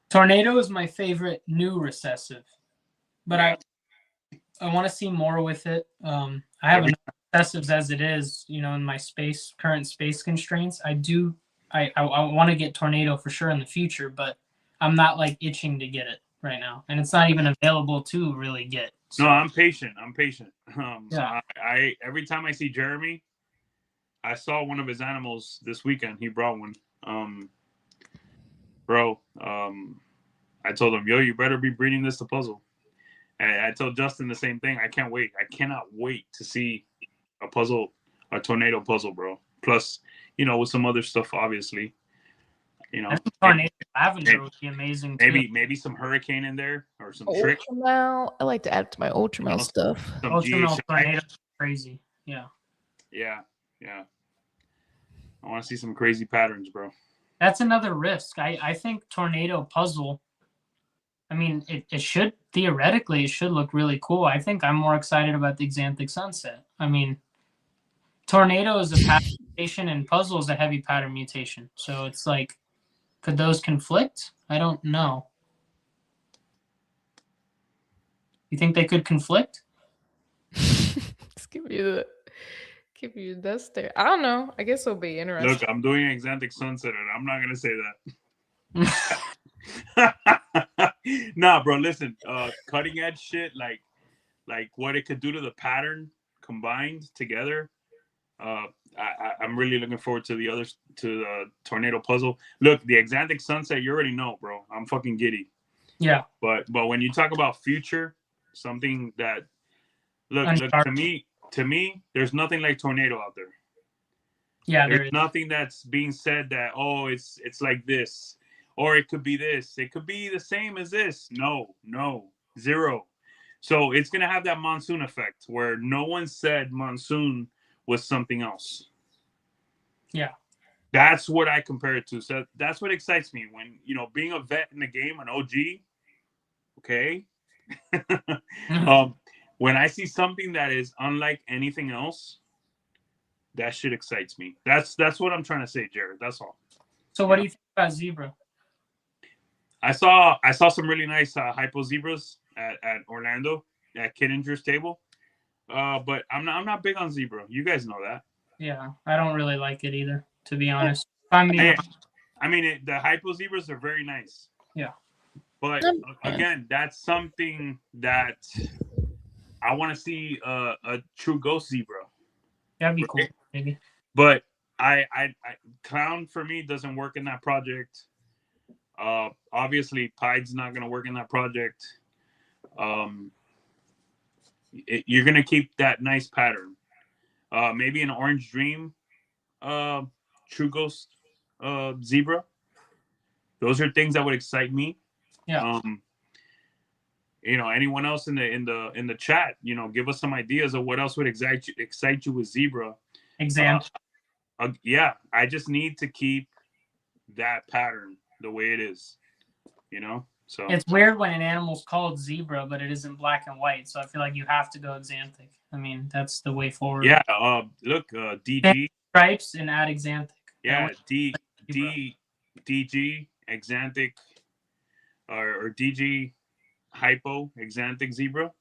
Tornado is my favorite new recessive, but I want to see more with it. I have enough recessives as it is, in my current space constraints. I want to get Tornado for sure in the future, but I'm not like itching to get it right now, and it's not even available to really get. So. No, I'm patient. Yeah. I every time I see Jeremy, I saw one of his animals this weekend. He brought one. I told him, yo, you better be breeding this to puzzle. And I told Justin the same thing. I can't wait. I cannot wait to see a Tornado puzzle, bro. Plus, with some other stuff, obviously. Tornado Lavender would be amazing too. Maybe some Hurricane in there or some Ultramel. Trick. I like to add to my Ultramel stuff. Ultramel Tornado is crazy. Yeah. Yeah. I want to see some crazy patterns, bro. That's another risk. I think Tornado puzzle, I mean, it should look really cool. I think I'm more excited about the Xanthic Sunset. I mean, Tornado is a pattern mutation and Puzzle is a heavy pattern mutation. So it's like, could those conflict? I don't know. You think they could conflict? Just give you that stare. I don't know. I guess it'll be interesting. Look, I'm doing Xanthic Sunset, and I'm not gonna say that. Nah, bro. Listen, cutting edge shit, like what it could do to the pattern combined together. I'm really looking forward to the Tornado puzzle. Look, the Xanthic Sunset, you already know, bro. I'm fucking giddy. Yeah. But when you talk about future, something that look to me, there's nothing like Tornado out there. Yeah, there's nothing that's being said that it's like this, or it could be this. It could be the same as this. No, zero. So it's gonna have that Monsoon effect where no one said Monsoon was something else. Yeah. That's what I compare it to. So that's what excites me when, being a vet in the game, an OG, okay? When I see something that is unlike anything else, that shit excites me. That's what I'm trying to say, Jarrett. That's all. So what do you think about Zebra? I saw some really nice hypo zebras at Orlando at Kittinger's table. But I'm not big on zebra. You guys know that. Yeah, I don't really like it either, to be honest. The hypo zebras are very nice. Yeah. But again, that's something that I want to see a true ghost zebra. That'd be cool, maybe. But I clown for me doesn't work in that project. Obviously, Pied's not going to work in that project. You're going to keep that nice pattern. Maybe an Orange Dream, True Ghost zebra. Those are things that would excite me. Yeah. Anyone else in the chat, give us some ideas of what else would excite you with zebra. Example. Yeah, I just need to keep that pattern the way it is. So it's weird when an animal's called zebra, but it is in black and white. So I feel like you have to go Xanthic. I mean, that's the way forward. Yeah. Look, DG stripes and add Xanthic. Yeah, DG Xanthic or DG hypo Xanthic zebra.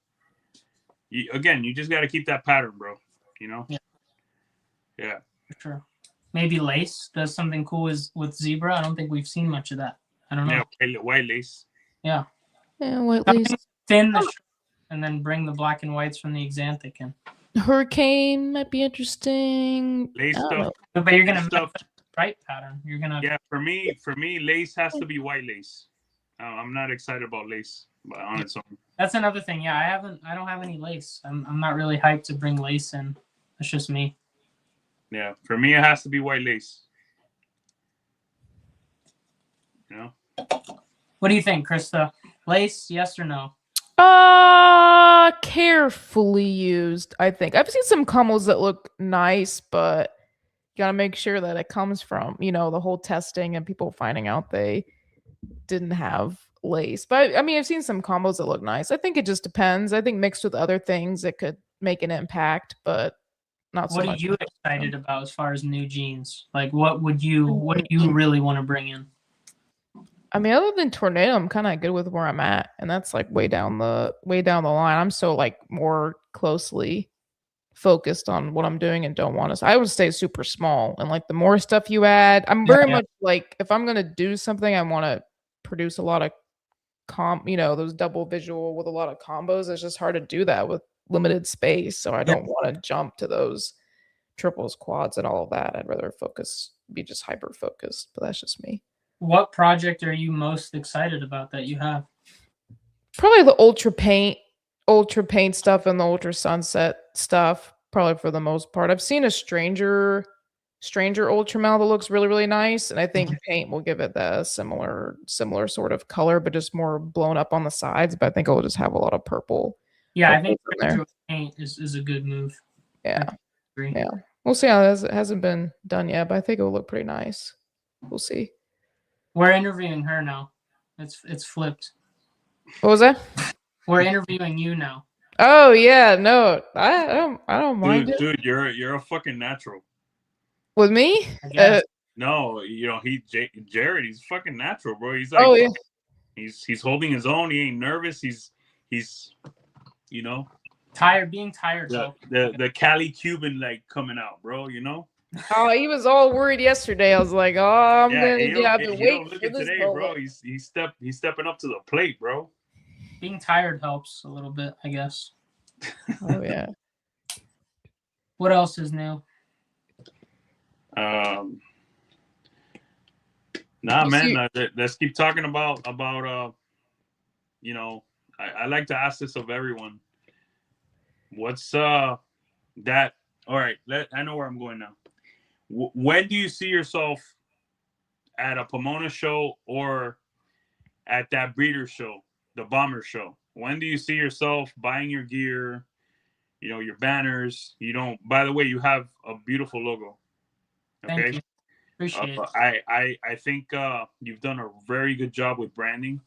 You just got to keep that pattern, bro. Yeah. For sure. Maybe lace does something cool with zebra. I don't think we've seen much of that. I don't know. Yeah, white lace. Yeah. Yeah, white lace. Thin the and then bring the black and whites from the Xanthic in. Hurricane might be interesting. Lace stuff. But you're gonna stuff. Stripe pattern. You're gonna. Yeah, for me, lace has to be white lace. I'm not excited about lace, but on its own. That's another thing. Yeah, I don't have any lace. I'm not really hyped to bring lace in. That's just me. Yeah, for me, it has to be white lace. What do you think, Krista? Lace, yes or no? Carefully used, I think. I've seen some combos that look nice, but you gotta make sure that it comes from, the whole testing and people finding out they didn't have lace. But I mean, I've seen some combos that look nice. I think it just depends. I think mixed with other things, it could make an impact, but not so much. What are you excited about as far as new genes? Like, what do you really want to bring in? I mean, other than Tornado, I'm kind of good with where I'm at, and that's like way down the line. I'm so like more closely focused on what I'm doing and don't want to. I would stay super small, and like the more stuff you add, I'm very much like if I'm gonna do something, I want to produce a lot of those double visual with a lot of combos. It's just hard to do that with limited space, so I don't want to jump to those triples, quads, and all of that. I'd rather be just hyper focused, but that's just me. What project are you most excited about that you have? Probably the ultra paint stuff and the ultra sunset stuff. Probably for the most part. I've seen a stranger ultra mal that looks really, really nice, and I think paint will give it the similar sort of color, but just more blown up on the sides. But I think it'll just have a lot of purple. Yeah, I think paint is a good move. Yeah, yeah. We'll see how it hasn't been done yet, but I think it will look pretty nice. We'll see. We're interviewing her now. It's flipped. What was that? We're interviewing you now. Oh yeah, no, I don't mind. Dude, you're a fucking natural. With me? No, Jarrett, he's fucking natural, bro. He's like, he's holding his own. He ain't nervous. He's being tired. The Cali Cuban like coming out, bro. Oh, he was all worried yesterday. I was like, I've been waiting for this today, bro. He's stepping up to the plate, bro. Being tired helps a little bit, I guess. Oh yeah. What else is new? Man. Let's keep talking about. I like to ask this of everyone. What's that? All right, I know where I'm going now. When do you see yourself at a Pomona show or at that breeder show, the bomber show? When do you see yourself buying your gear, your banners? By the way, you have a beautiful logo. Okay. Thank you. Appreciate it. I think you've done a very good job with branding.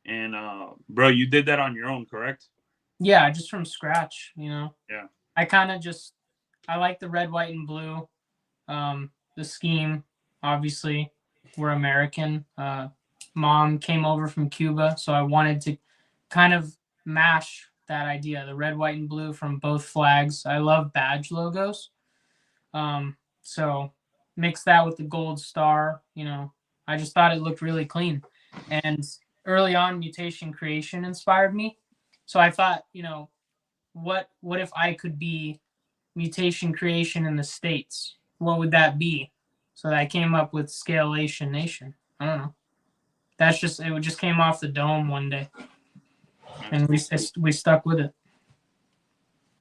And bro, you did that on your own, correct? Yeah, just from scratch, Yeah. I kind of I like the red, white, and blue. The scheme, obviously, we're American. Mom came over from Cuba, so I wanted to kind of mash that idea, the red, white, and blue from both flags. I love badge logos. So mix that with the gold star, I just thought it looked really clean. And early on, mutation creation inspired me. So I thought, what if I could be mutation creation in the States? What would that be? So I came up with Scalation Nation. I don't know. That's just it. Just came off the dome one day, and we stuck with it.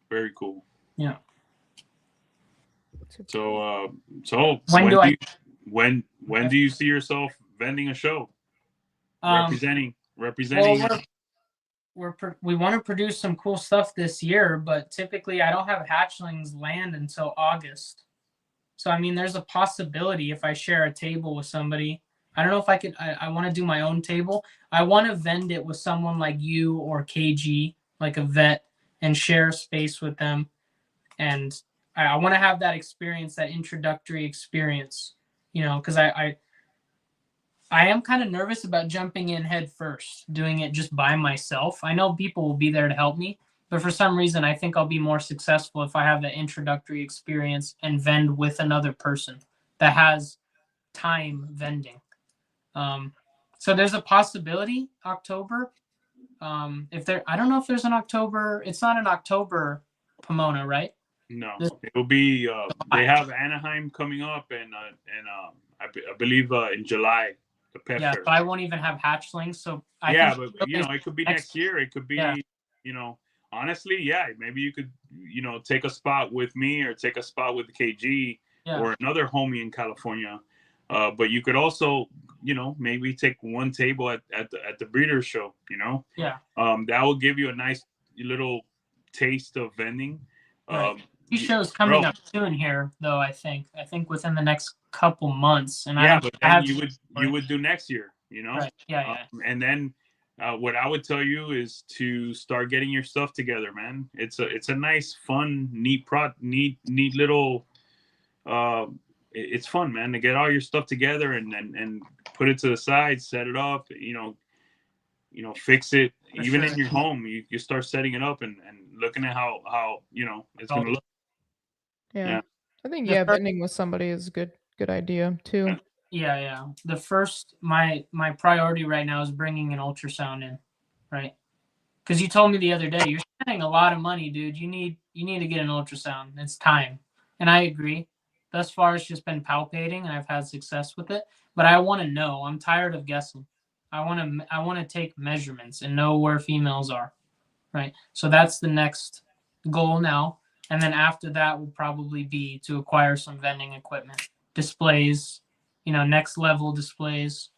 Very cool. Yeah. So when do you see yourself vending a show? Representing. Well, we want to produce some cool stuff this year, but typically I don't have hatchlings land until August. So I mean, there's a possibility if I share a table with somebody. I don't know if I could. I want to do my own table. I want to vend it with someone like you or KG, like a vet, and share space with them. And I want to have that experience, that introductory experience, because I am kind of nervous about jumping in head first, doing it just by myself. I know people will be there to help me, but for some reason, I think I'll be more successful if I have that introductory experience and vend with another person that has time vending. So there's a possibility October. I don't know if there's an October. It's not an October Pomona, right? No, it'll be. They have Anaheim coming up, and I believe in July. The pet fair. So I won't even have hatchlings. So but it could be next year. It could be, honestly, maybe you could, take a spot with me or take a spot with KG or another homie in California. But you could also, maybe take one table at the breeder show. That will give you a nice little taste of vending. These shows coming up soon here, though. I think within the next couple months. And you would do next year, Right. And then what I would tell you is to start getting your stuff together, man. It's a nice, fun, neat little. It's fun, man, to get all your stuff together and put it to the side, set it up, fix it. Even in your home, you start setting it up and looking at how it's gonna look. Yeah. I think vending with somebody is a good idea too. Yeah. The first my priority right now is bringing an ultrasound in, right? Because you told me the other day you're spending a lot of money, dude. You need to get an ultrasound. It's time, and I agree. Thus far, it's just been palpating, and I've had success with it. But I want to know. I'm tired of guessing. I want to take measurements and know where females are, right? So that's the next goal now. And then after that will probably be to acquire some vending equipment, displays, next level displays,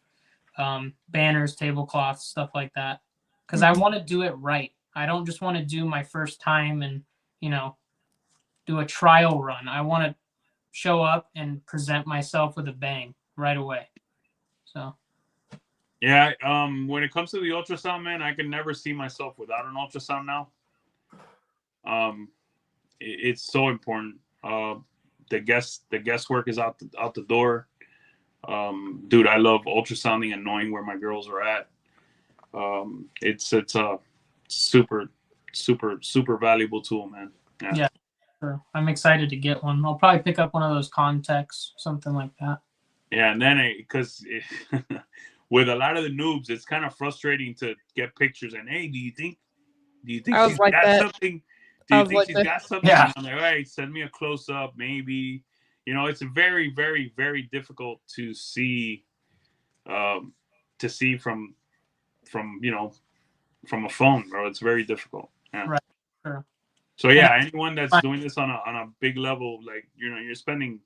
banners, tablecloths, stuff like that. Because I want to do it right. I don't just want to do my first time and, do a trial run. I want to show up and present myself with a bang right away. So. Yeah. When it comes to the ultrasound, man, I can never see myself without an ultrasound now. It's so important. The guesswork is out the door. Dude, I love ultrasounding and knowing where my girls are at. It's a super valuable tool, man. Yeah, sure. I'm excited to get one. I'll probably pick up one of those Context, something like that. Yeah, and then because with a lot of the noobs, it's kind of frustrating to get pictures and hey, do you think she's got something? Do you think she's got something? Yeah. I'm like, all right, send me a close up, maybe. It's very, very, very difficult to see from a phone, bro. It's very difficult. Yeah. Right. Sure. So anyone that's doing this on a big level, like you're spending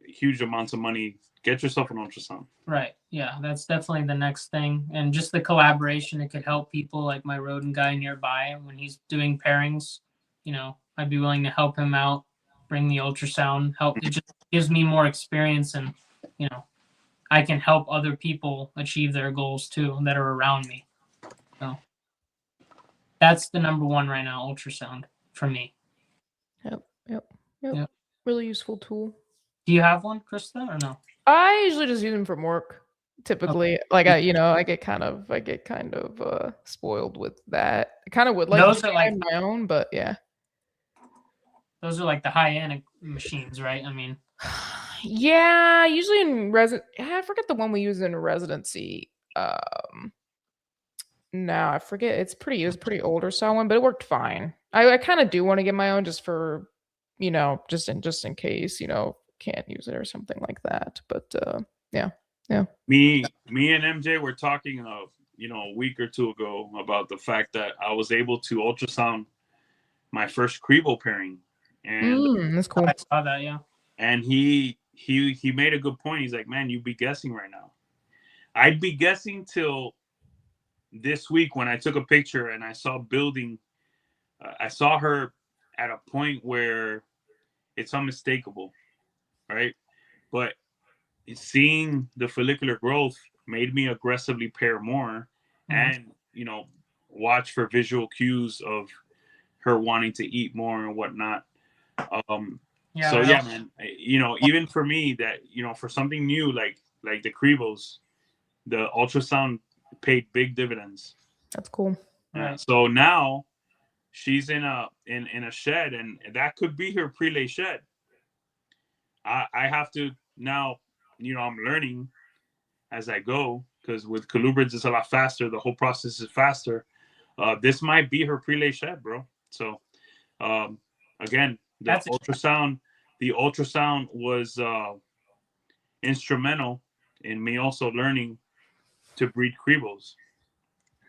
huge amounts of money, get yourself an ultrasound. Right. Yeah, that's definitely the next thing. And just the collaboration, it could help people like my rodent guy nearby when he's doing pairings. I'd be willing to help him out, bring the ultrasound, help. It just gives me more experience and, I can help other people achieve their goals too that are around me. So that's the number one right now, ultrasound for me. Yep. Really useful tool. Do you have one, Krista, or no? I usually just use them from work. Typically, okay. I get kind of spoiled with that. I kind of would like Those to are like my own, but yeah. Those are like the high-end machines, right? I mean, yeah, usually in I forget the one we use in residency. No, I forget. It was pretty older style one, but it worked fine. I kind of do want to get my own just for, just in case, can't use it or something like that. But yeah, Yeah. Me and MJ were talking a week or two ago about the fact that I was able to ultrasound my first Crebo pairing, and That's cool. I saw that. Yeah. and he made a good point. He's like, man, you'd be guessing right now. I'd be guessing till this week when I took a picture and I saw building. I saw her at a point where it's unmistakable, right? But seeing the follicular growth made me aggressively pair more, and watch for visual cues of her wanting to eat more and whatnot. Man, even for me, that for something new like the Crebos, the ultrasound paid big dividends. That's cool. Yeah. So now she's in a shed, and that could be her prelay shed. I have to now, I'm learning as I go, because with colubrids it's a lot faster. The whole process is faster. This might be her prelay shed, bro. So again, the ultrasound was instrumental in me also learning to breed Crebos.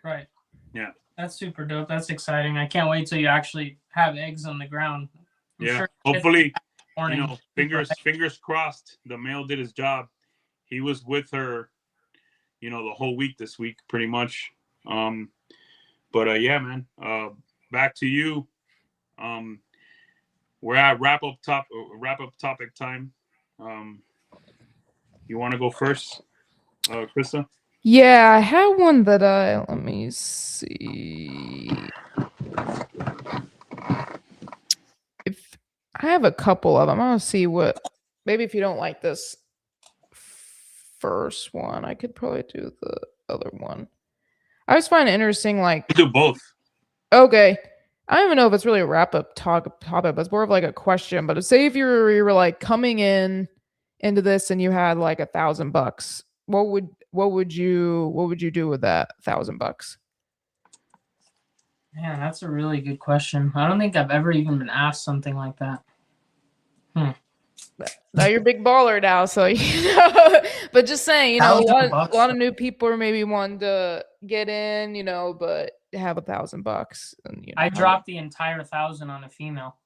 Right. Yeah. That's super dope. That's exciting. I can't wait till you actually have eggs on the ground. I'm sure Hopefully, fingers crossed, the male did his job. He was with her, the whole week this week, pretty much. Yeah, man. Back to you. We're at wrap up topic time. You want to go first, Krista? Yeah, I have one that let me see. If I have a couple of them, I'll see what. Maybe if you don't like this first one, I could probably do the other one. I just find it interesting, like do both. Okay, I don't even know if it's really a wrap up topic, but it's more of like a question. But say if you were like coming into this and you had like $1,000, what would you do with that $1,000? Man, that's a really good question. I don't think I've ever even been asked something like that. Now you're a big baller now, so but just saying, a lot of new people are maybe wanting to get in, but have $1,000. And, I dropped the entire 1,000 on a female.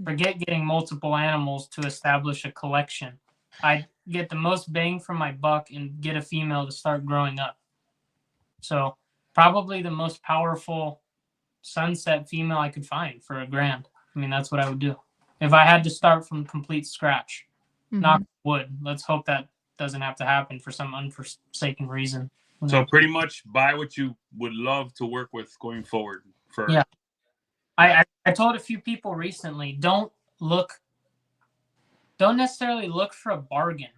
Forget getting multiple animals to establish a collection. I'd get the most bang for my buck and get a female to start growing up. So probably the most powerful sunset female I could find for $1,000. I mean, that's what I would do if I had to start from complete scratch. Knock wood. Let's hope that doesn't have to happen for some unforsaken reason. So pretty much buy what you would love to work with going forward. I told a few people recently, don't necessarily look for a bargain.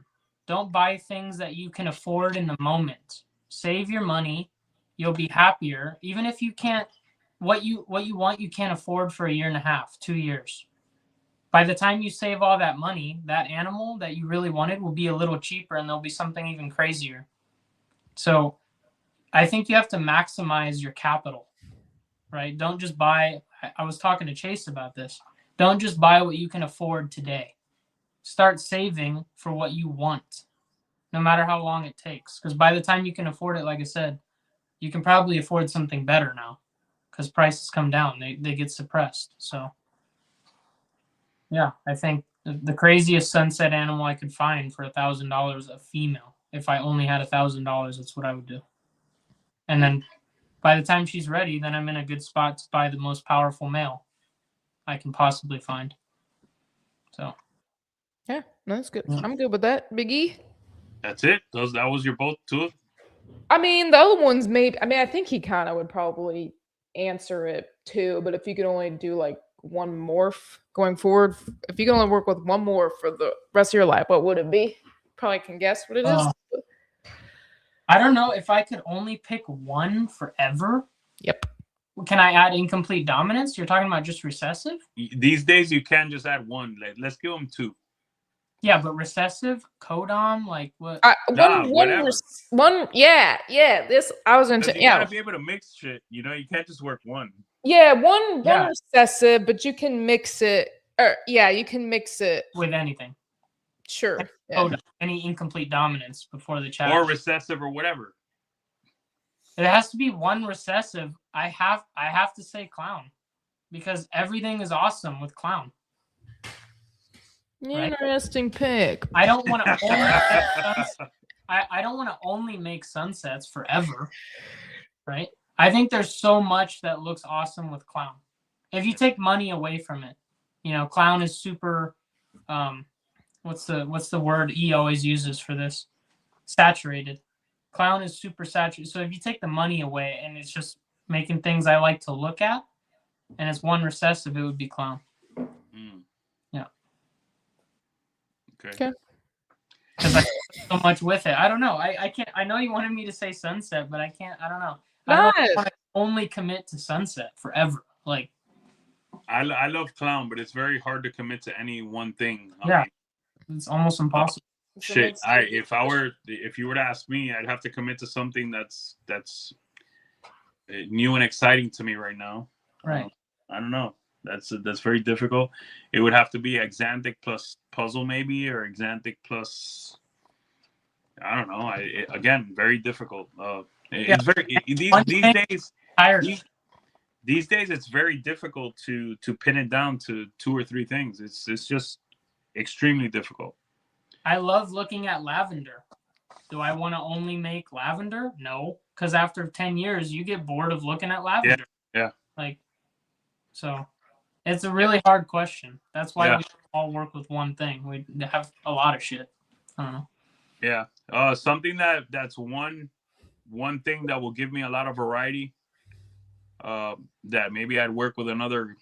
Don't buy things that you can afford in the moment. Save your money. You'll be happier. Even if you can't, what you want, you can't afford for 1.5 years, 2 years. By the time you save all that money, that animal that you really wanted will be a little cheaper, and there'll be something even crazier. So I think you have to maximize your capital, right? Don't just buy. I was talking to Chase about this. Don't just buy what you can afford today. Start saving for what you want, no matter how long it takes. Because by the time you can afford it, like I said, you can probably afford something better now because prices come down. They get suppressed. So yeah, I think the craziest sunset animal I could find for $1,000, a female. If I only had $1,000, that's what I would do. And then by the time she's ready, then I'm in a good spot to buy the most powerful male I can possibly find. So yeah, that's good. I'm good with that. Big E? That's it. That was your both two? I mean, the other ones maybe. I mean, I think he kind of would probably answer it too. But if you could only do like one morph going forward, if you can only work with one morph for the rest of your life, what would it be? Probably can guess what it is. I don't know if I could only pick one forever. Yep. Can I add incomplete dominance? You're talking about just recessive? These days, you can't just add one. Let's give them two. Yeah, but recessive, codom, like what? One. Yeah. This I was into. You gotta be able to mix shit. You can't just work one. Yeah, one recessive, but you can mix it. You can mix it with anything. Sure. Yeah. Any incomplete dominance before the chat. Or recessive or whatever. It has to be one recessive. I have to say clown, because everything is awesome with clown. Right? Interesting pick. I don't want to only I don't want to only make sunsets forever, right? I think there's so much that looks awesome with clown. If you take money away from it, you know, clown is super. What's the word E always uses for this? Saturated. Clown is super saturated. So if you take the money away and it's just making things I like to look at, and it's one recessive, it would be clown. Yeah. Okay. Because I so much with it. I don't know. I can't. I know you wanted me to say sunset, but I can't. I don't know. I don't want to only commit to sunset forever. Like, I love clown, but it's very hard to commit to any one thing. Yeah, it's almost impossible. Shit, if you were to ask me, I'd have to commit to something that's new and exciting to me right now. Right. I don't know. That's very difficult. It would have to be Exantic plus puzzle maybe, or Exantic plus, I don't know. Again, very difficult. It's very these days it's very difficult to pin it down to 2 or 3 things. It's just extremely difficult. I love looking at lavender. Do I want to only make lavender? No, because after 10 years, you get bored of looking at lavender. Yeah. Like, so it's a really hard question. That's why we all work with one thing. We have a lot of shit. I don't know. Yeah. Something that's one thing that will give me a lot of variety. That maybe I'd work with another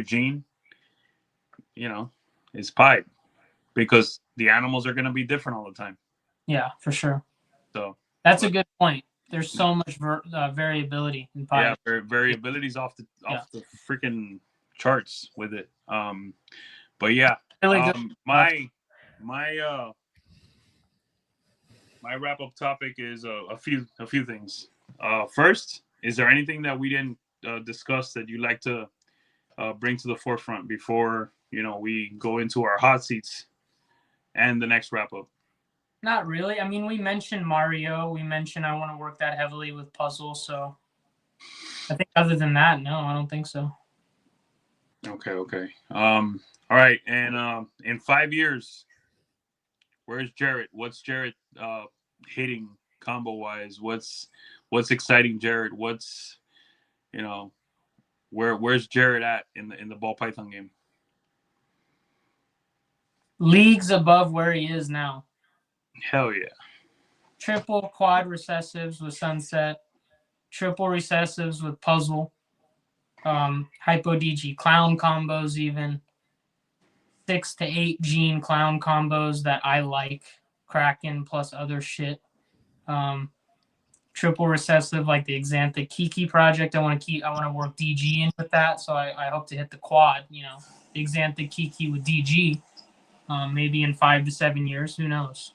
gene. You know, is pipe, because the animals are going to be different all the time. Yeah, for sure. So that's a good point. There's so much variability in pipe. Yeah, variability's off the freaking charts with it. But yeah, really good. My wrap up topic is a few things. First, is there anything that we didn't discuss that you'd like to bring to the forefront before we go into our hot seats and the next wrap up? Not really. I mean, we mentioned Mario. We mentioned I want to work that heavily with puzzles. So I think other than that, no, I don't think so. Okay. All right. And in 5 years, where's Jarrett? What's Jarrett hitting combo wise? What's exciting Jarrett? What's where's Jarrett at in the ball python game? Leagues above where he is now. Hell yeah. Triple quad recessives with sunset, triple recessives with puzzle, hypo DG clown combos, even 6 to 8 gene clown combos that I like, Kraken plus other shit. Triple recessive like the Exanthic Kiki project. I want to work DG in with that, so I hope to hit the quad. The Exanthic Kiki with DG, maybe in 5 to 7 years. Who knows?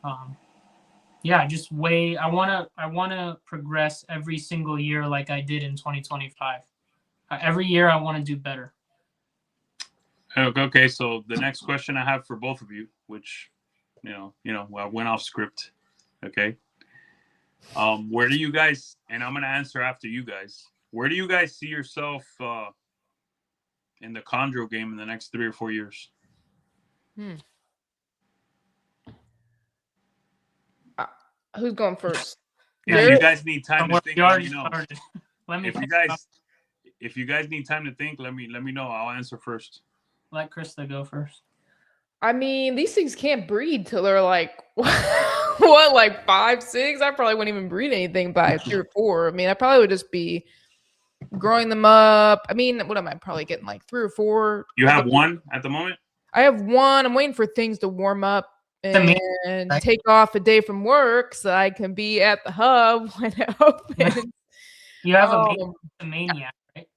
I want to progress every single year like I did in 2025. Every year I want to do better. Okay, so the next question I have for both of you, which I went off script. Okay. Where do you guys, and I'm gonna answer after you guys, where do you guys see yourself in the Chondro game in the next 3 or 4 years? Who's going first? If you guys need time to think, let me know. If you guys need time to think, let me know. I'll answer first. Let Krista go first. I mean, these things can't breed till they're like what, like 5, 6? I probably wouldn't even breed anything by 3 or 4. I mean, I probably would just be growing them up. I mean, what am I probably getting, like 3 or 4? You have one at the moment? I have one. I'm waiting for things to warm up and take off a day from work so I can be at the hub when it opens. You have a maniac, right?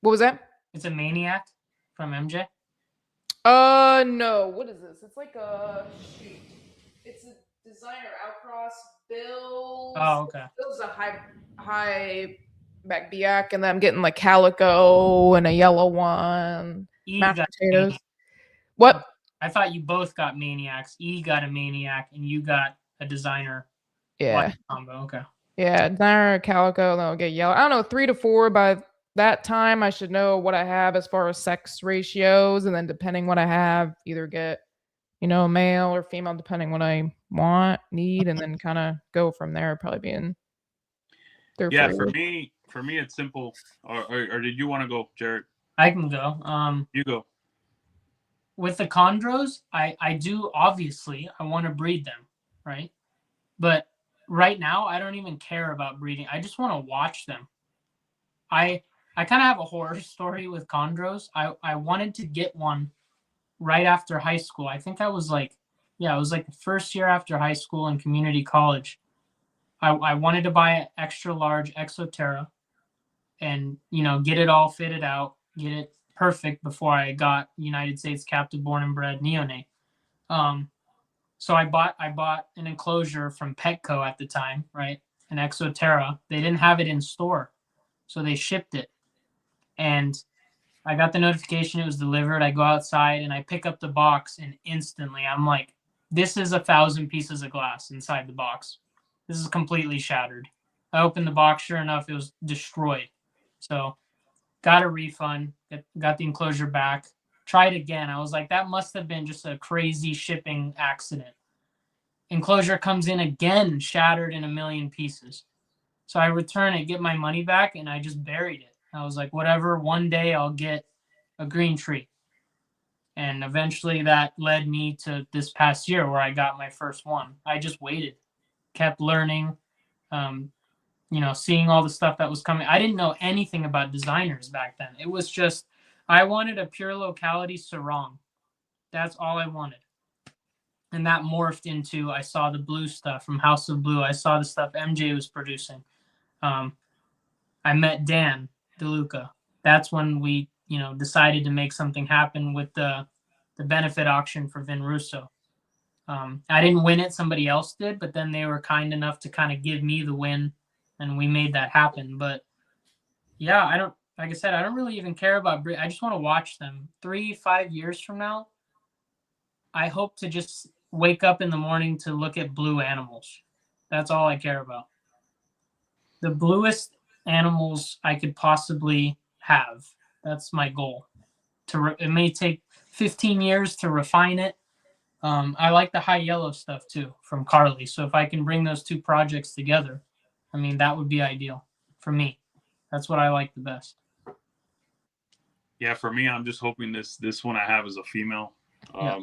What was that? It's a maniac from MJ. No. What is this? It's like it's a designer outcross. Bill's. Oh, okay. Bill's a high back biac, and then I'm getting like calico and a yellow one. Mashed potatoes. What? I thought you both got maniacs. E got a maniac, and you got a designer. Yeah. Combo. Okay. Yeah, designer, calico, then I'll get yellow. I don't know, 3 to 4 by that time. I should know what I have as far as sex ratios, and then depending what I have, either get, male or female, depending what I need, and then kind of go from there. Probably being through. Yeah, for me, it's simple. Or did you want to go, Jarrett? I can go. You go. With the chondros, I do, obviously, I want to breed them, right? But right now, I don't even care about breeding. I just want to watch them. I kind of have a horror story with chondros. I wanted to get one right after high school. I think I was it was like the first year after high school in community college. I wanted to buy an extra large Exoterra and, get it all fitted out, get it perfect before I got United States captive born and bred neonate. So I bought an enclosure from Petco at the time, right? An Exoterra. They didn't have it in store, so they shipped it. And I got the notification it was delivered. I go outside and I pick up the box, and instantly I'm like, this is 1,000 pieces of glass inside the box. This is completely shattered. I opened the box, sure enough, it was destroyed. So got a refund, got the enclosure back, tried again. I was like, that must have been just a crazy shipping accident. Enclosure comes in again, shattered in 1,000,000 pieces. So I return it, get my money back, and I just buried it. I was like, whatever, one day I'll get a green tree. And eventually that led me to this past year where I got my first one. I just waited, kept learning, seeing all the stuff that was coming. I didn't know anything about designers back then. It was just, I wanted a pure locality sarong. That's all I wanted. And that morphed into, I saw the blue stuff from House of Blue. I saw the stuff MJ was producing. I met Dan DeLuca. That's when we, decided to make something happen with the benefit auction for Vin Russo. I didn't win it, somebody else did, but then they were kind enough to kind of give me the win, and we made that happen. But yeah, like I said, I don't really even care about breed. I just want to watch them. 3-5 years from now, I hope to just wake up in the morning to look at blue animals. That's all I care about. The bluest animals I could possibly have. That's my goal. It may take 15 years to refine it. I like the high yellow stuff too from Carly. So if I can bring those two projects together, that would be ideal for me. That's what I like the best. Yeah, for me, I'm just hoping this one I have is a female. Yeah.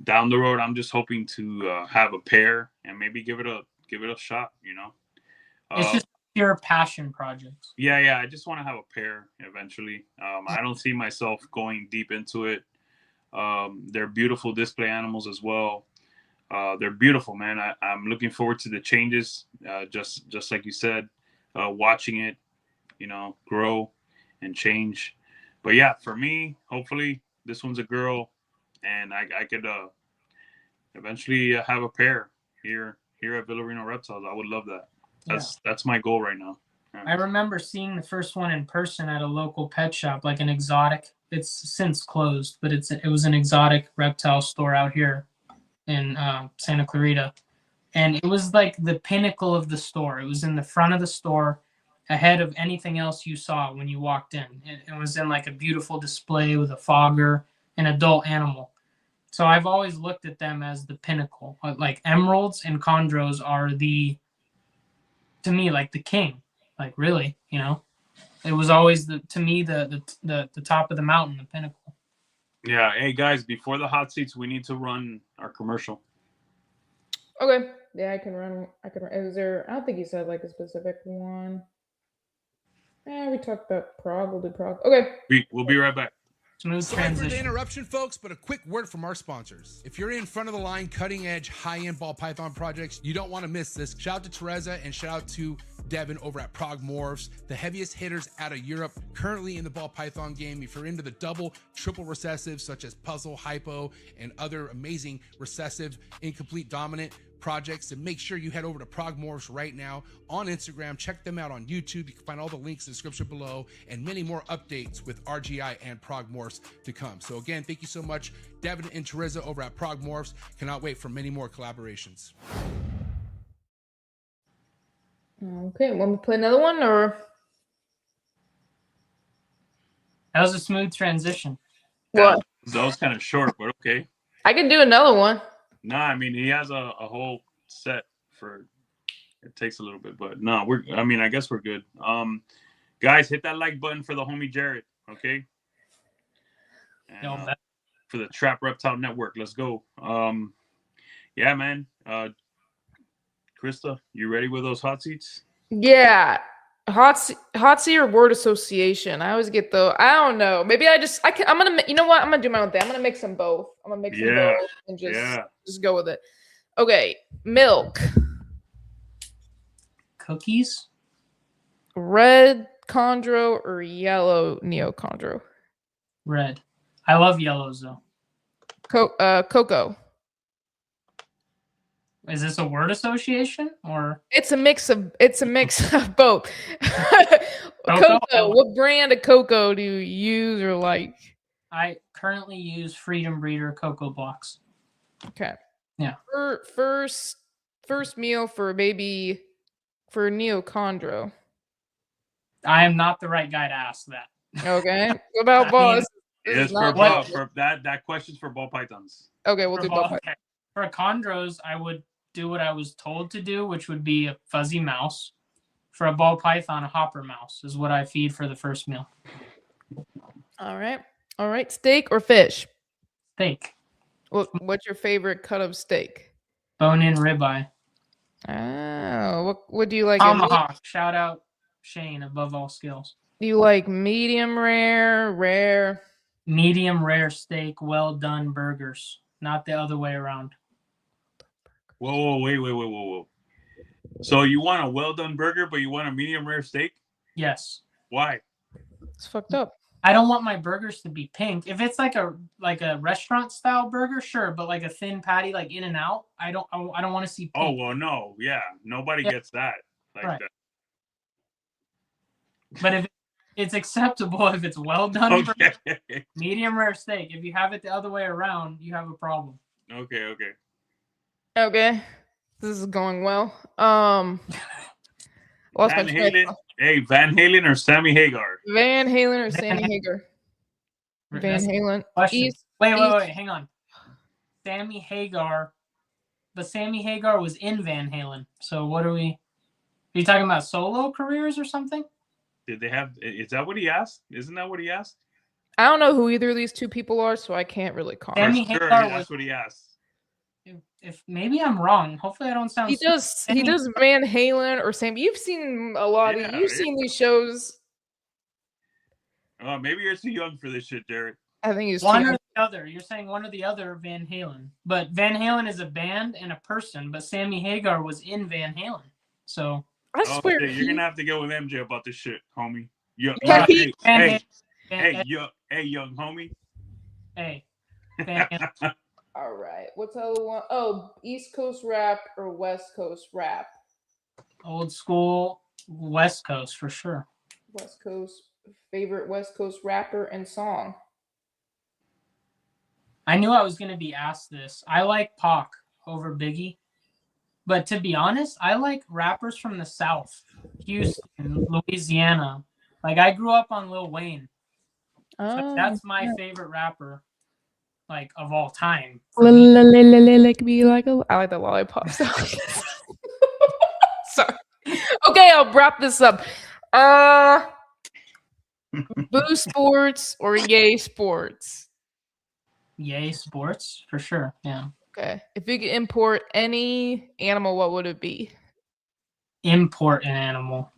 Down the road, I'm just hoping to have a pair and maybe give it a shot. It's just pure passion projects. Yeah. I just want to have a pair eventually. I don't see myself going deep into it. They're beautiful display animals as well. They're beautiful, man. I'm looking forward to the changes. Just like you said, watching it, grow and change. But yeah, for me, hopefully this one's a girl, and I could eventually have a pair here at Villarino Reptiles. I would love that. That's my goal right now. Yeah. I remember seeing the first one in person at a local pet shop, like an exotic. It's since closed, but it was an exotic reptile store out here in Santa Clarita. And it was like the pinnacle of the store. It was in the front of the store, ahead of anything else you saw when you walked in. It was in like a beautiful display with a fogger, an adult animal. So I've always looked at them as the pinnacle. Like emeralds and chondros are to me, like the king. Like really, it was always the top of the mountain, the pinnacle. Yeah. Hey guys, before the hot seats, we need to run our commercial. Okay. Yeah, I can run. Is there? I don't think he said like a specific one. We talked about Prague. We'll do Prague. Okay. We'll be right back. Smooth Sorry for the transition. interruption, folks, but a quick word from our sponsors. If you're in front of the line, cutting edge, high-end ball python projects, you don't want to miss this. Shout out to Teresa and shout out to Devin over at PRAGUE MORPHS, the heaviest hitters out of Europe, currently in the ball python game. If you're into the double, triple recessives such as puzzle, hypo, and other amazing recessive, incomplete, dominant, projects, and make sure you head over to PRAGUE right now on Instagram. Check them out on YouTube. You can find all the links in the description below and many more updates with RGI and PRAGUE to come. So again, thank you so much, Devin and Teresa over at PRAGUE. Cannot wait for many more collaborations. Okay, want me to play another one or? That was a smooth transition. What? That was kind of short, but okay. I can do another one. Nah, I mean, he has a whole set for. It takes a little bit, but no, I guess we're good. Guys, hit that like button for the homie Jarrett, okay? And, for the Trap Reptile Network, let's go. Yeah, man. Krista, you ready with those hot seats? Yeah. Hot seat or word association. I always get I don't know. Maybe I'm gonna, you know what? I'm gonna do my own thing. I'm gonna mix them both. I'm gonna mix them both and just go with it. Okay. Milk. Cookies. Red chondro or yellow neochondro? Red. I love yellows though. Coco. Is this a word association or? It's a mix of both. Coco. What brand of cocoa do you use or like? I currently use Freedom Breeder cocoa blocks. Okay. Yeah. First meal for baby for neochondro. I am not the right guy to ask that. Okay. What about boss? Yes, for that question's for ball pythons. Okay, we'll do ball pythons. Okay. For chondros, I would do what I was told to do, which would be a fuzzy mouse. For a ball python, a hopper mouse is what I feed for the first meal. All right. Steak or fish? Steak. What's your favorite cut of steak? Bone-in ribeye. Oh, what do you like? Tomahawk. Shout out Shane, above all skills. Do you like medium rare? Medium rare steak, well done burgers, not the other way around. Whoa, wait. So you want a well done burger, but you want a medium rare steak? Yes. Why? It's fucked up. I don't want my burgers to be pink. If it's like a restaurant style burger, sure, but like a thin patty, like In-N-Out, I don't want to see pink. Oh well, no, yeah, nobody gets that like right. that. But if it's acceptable, if it's well done, Okay. Medium rare steak. If you have it the other way around, you have a problem. Okay. This is going well. Van Halen. Hey, Van Halen or Sammy Hagar? Van Halen or Sammy Hagar? Van Halen. Wait. Hang on. Sammy Hagar. But Sammy Hagar was in Van Halen. So what are we? Are you talking about solo careers or something? Did they have? Is that what he asked? Isn't that what he asked? I don't know who either of these two people are, so I can't really comment. Sammy Hagar that's what he asked. If maybe I'm wrong. Hopefully I don't sound. He does Van Halen or Sammy. You've seen a lot of. You've seen these shows. Oh, maybe you're too young for this shit, Jarrett. I think he's one or the other. You're saying one or the other Van Halen, but Van Halen is a band and a person. But Sammy Hagar was in Van Halen, so I swear you're gonna have to go with MJ about this shit, homie. Hey, young homie. Hey. All right. What's the other one? Oh, East Coast rap or West Coast rap? Old school West Coast for sure. West Coast. Favorite West Coast rapper and song? I knew I was going to be asked this. I like Pac over Biggie. But to be honest, I like rappers from the South. Houston, Louisiana. Like, I grew up on Lil Wayne. So that's my favorite rapper. Like of all time. Like me like I like the lollipop song. Sorry. Okay, I'll wrap this up. Boo Sports or Yay Sports? Yay Sports for sure. Yeah. Okay. If you could import any animal, what would it be? Import an animal.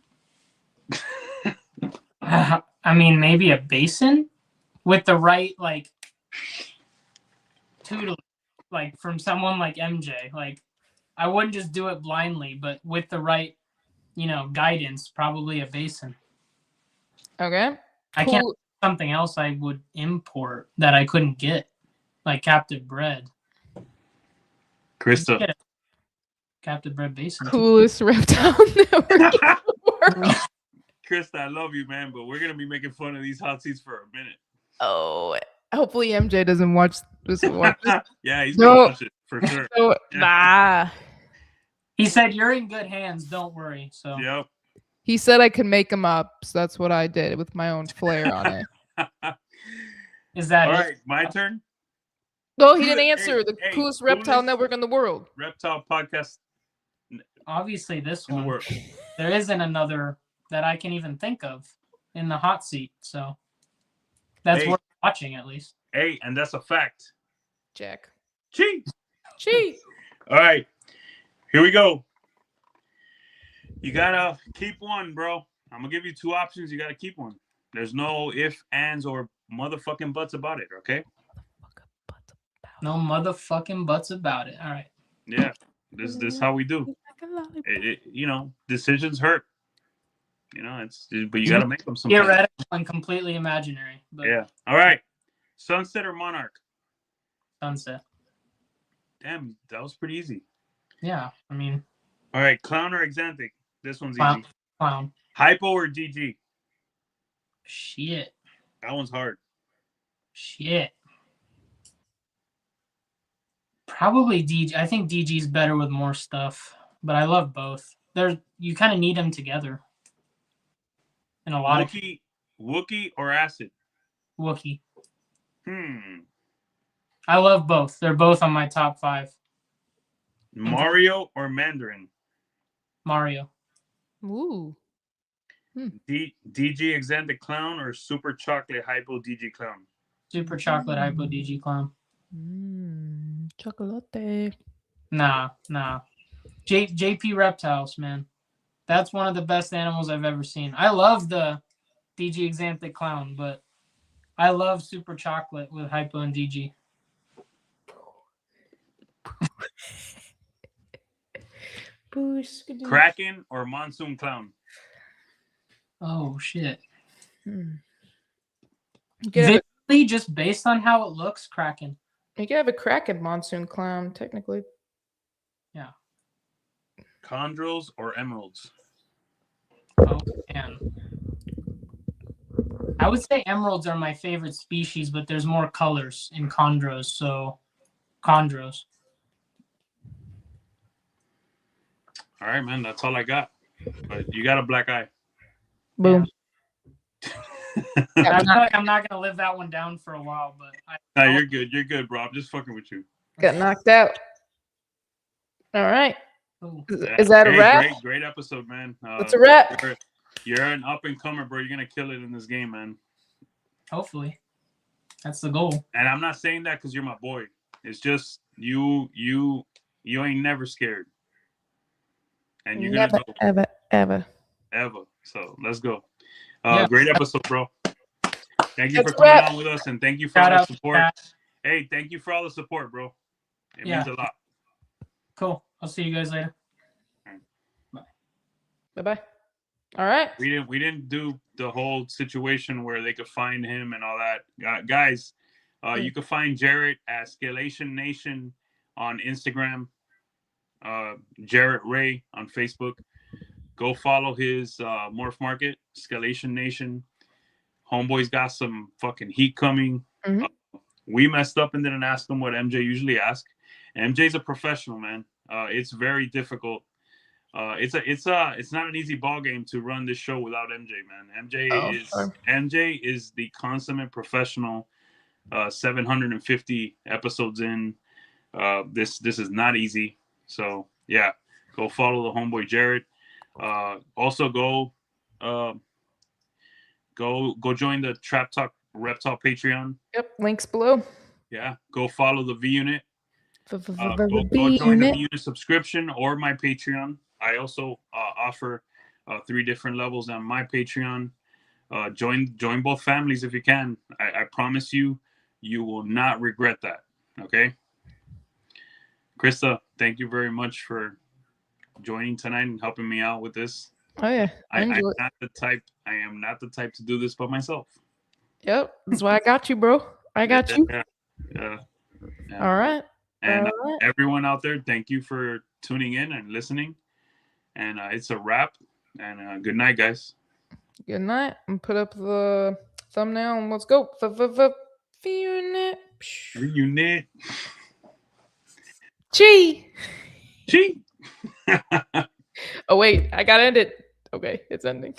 I mean, maybe a basin with the right like tutelage, like from someone like MJ. Like I wouldn't just do it blindly, but with the right, guidance, probably a basin. Okay. I can't something else I would import that I couldn't get, like captive bred. Krista. Captive Bred Basin. Coolest reptile network in the world. Krista, I love you, man, but we're gonna be making fun of these hot seats for a minute. Oh, hopefully MJ doesn't watch this. Yeah, he's No. gonna watch it for sure. So, nah. He said you're in good hands. Don't worry. So Yep. He said I could make them up, so that's what I did with my own flair on it. is that All it? right, my turn. No, he didn't answer. Hey, The hey, coolest reptile coolest network in the world. Reptile podcast Obviously, this in the one. world. There isn't another that I can even think of in the hot seat. So that's Hey. worth watching at least. Hey, and that's a fact. Jack. Cheat. Cheat. All right, here we go. You gotta keep one, bro. I'm gonna give you two options. You gotta keep one. There's no if, ands, or motherfucking buts about it. Okay? No motherfucking buts about it. All right. Yeah. This how we do. You know, decisions hurt. You know, but you gotta make them sometimes. Theoretical and completely imaginary. But Yeah. All right. Sunset or Monarch? Sunset. Damn, that was pretty easy. Yeah. I mean, All right, Clown or Exantic? This one's clown. easy. Clown. Hypo or DG? Shit. That one's hard. Shit. Probably DG. I think DG's better with more stuff, but I love both. You kind of need them together. In a lot of Wookie or Acid? Wookie. I love both. They're both on my top 5. Mario or Mandarin? Mario. Ooh. DG Exantic Clown or Super Chocolate Hypo DG Clown? Super Chocolate Hypo DG Clown. Chocolate. Nah. JP Reptiles, man. That's one of the best animals I've ever seen. I love the DG Exanthic Clown, but I love Super Chocolate with Hypo and DG. Kraken or Monsoon Clown? Oh, shit. You Visually, just based on how it looks, Kraken. could have a Kraken monsoon clown, technically. Yeah. Chondros or Emeralds? Oh, man. I would say emeralds are my favorite species, but there's more colors in chondros, so chondros. All right, man. That's all I got. But you got a black eye. Boom. I feel like I'm not going to live that one down for a while, but Nah, you're good. You're good, bro. I'm just fucking with you. Got knocked out. All right. Ooh. Is that a wrap? Great episode, man. It's a wrap. You're an up and comer, bro. You're gonna kill it in this game, man. Hopefully. That's the goal. And I'm not saying that because you're my boy. It's just you ain't never scared. And you're Never, gonna ever. So let's go. Yeah. Great episode, bro. Thank you That's for coming a wrap. on with us, and thank you for Shout all the out to support. Pat. Hey, thank you for all the support, bro. It Yeah. means a lot. Cool. I'll see you guys later. Bye-bye. All right. We didn't do the whole situation where they could find him and all that. Guys, you can find Jarrett at Scalation Nation on Instagram. Jarrett Ray on Facebook. Go follow his Morph Market, Scalation Nation. Homeboy's got some fucking heat coming. Mhm. We messed up and didn't ask him what MJ usually asks. MJ's a professional, man. It's very difficult. It's not an easy ball game to run this show without MJ, man. MJ is the consummate professional. 750 episodes in. This is not easy. So yeah, go follow the homeboy Jarrett. Also go join the Trap Talk Reptile Patreon. Yep. Links below. Yeah, go follow the V Unit. Go join the V Unit subscription or my Patreon. I also offer 3 different levels on my Patreon. Join both families if you can. I promise you will not regret that. Okay, Krista, thank you very much for joining tonight and helping me out with this. Oh yeah, I am not the type to do this by myself. Yep, that's why I got you, bro. I got you. Yeah. All right. And All right. everyone out there, thank you for tuning in and listening. And it's a wrap. And good night, guys. Good night. And put up the thumbnail and let's go. Unit. Reunite. Chi. Chi. Oh wait, I gotta end it. Okay, it's ending.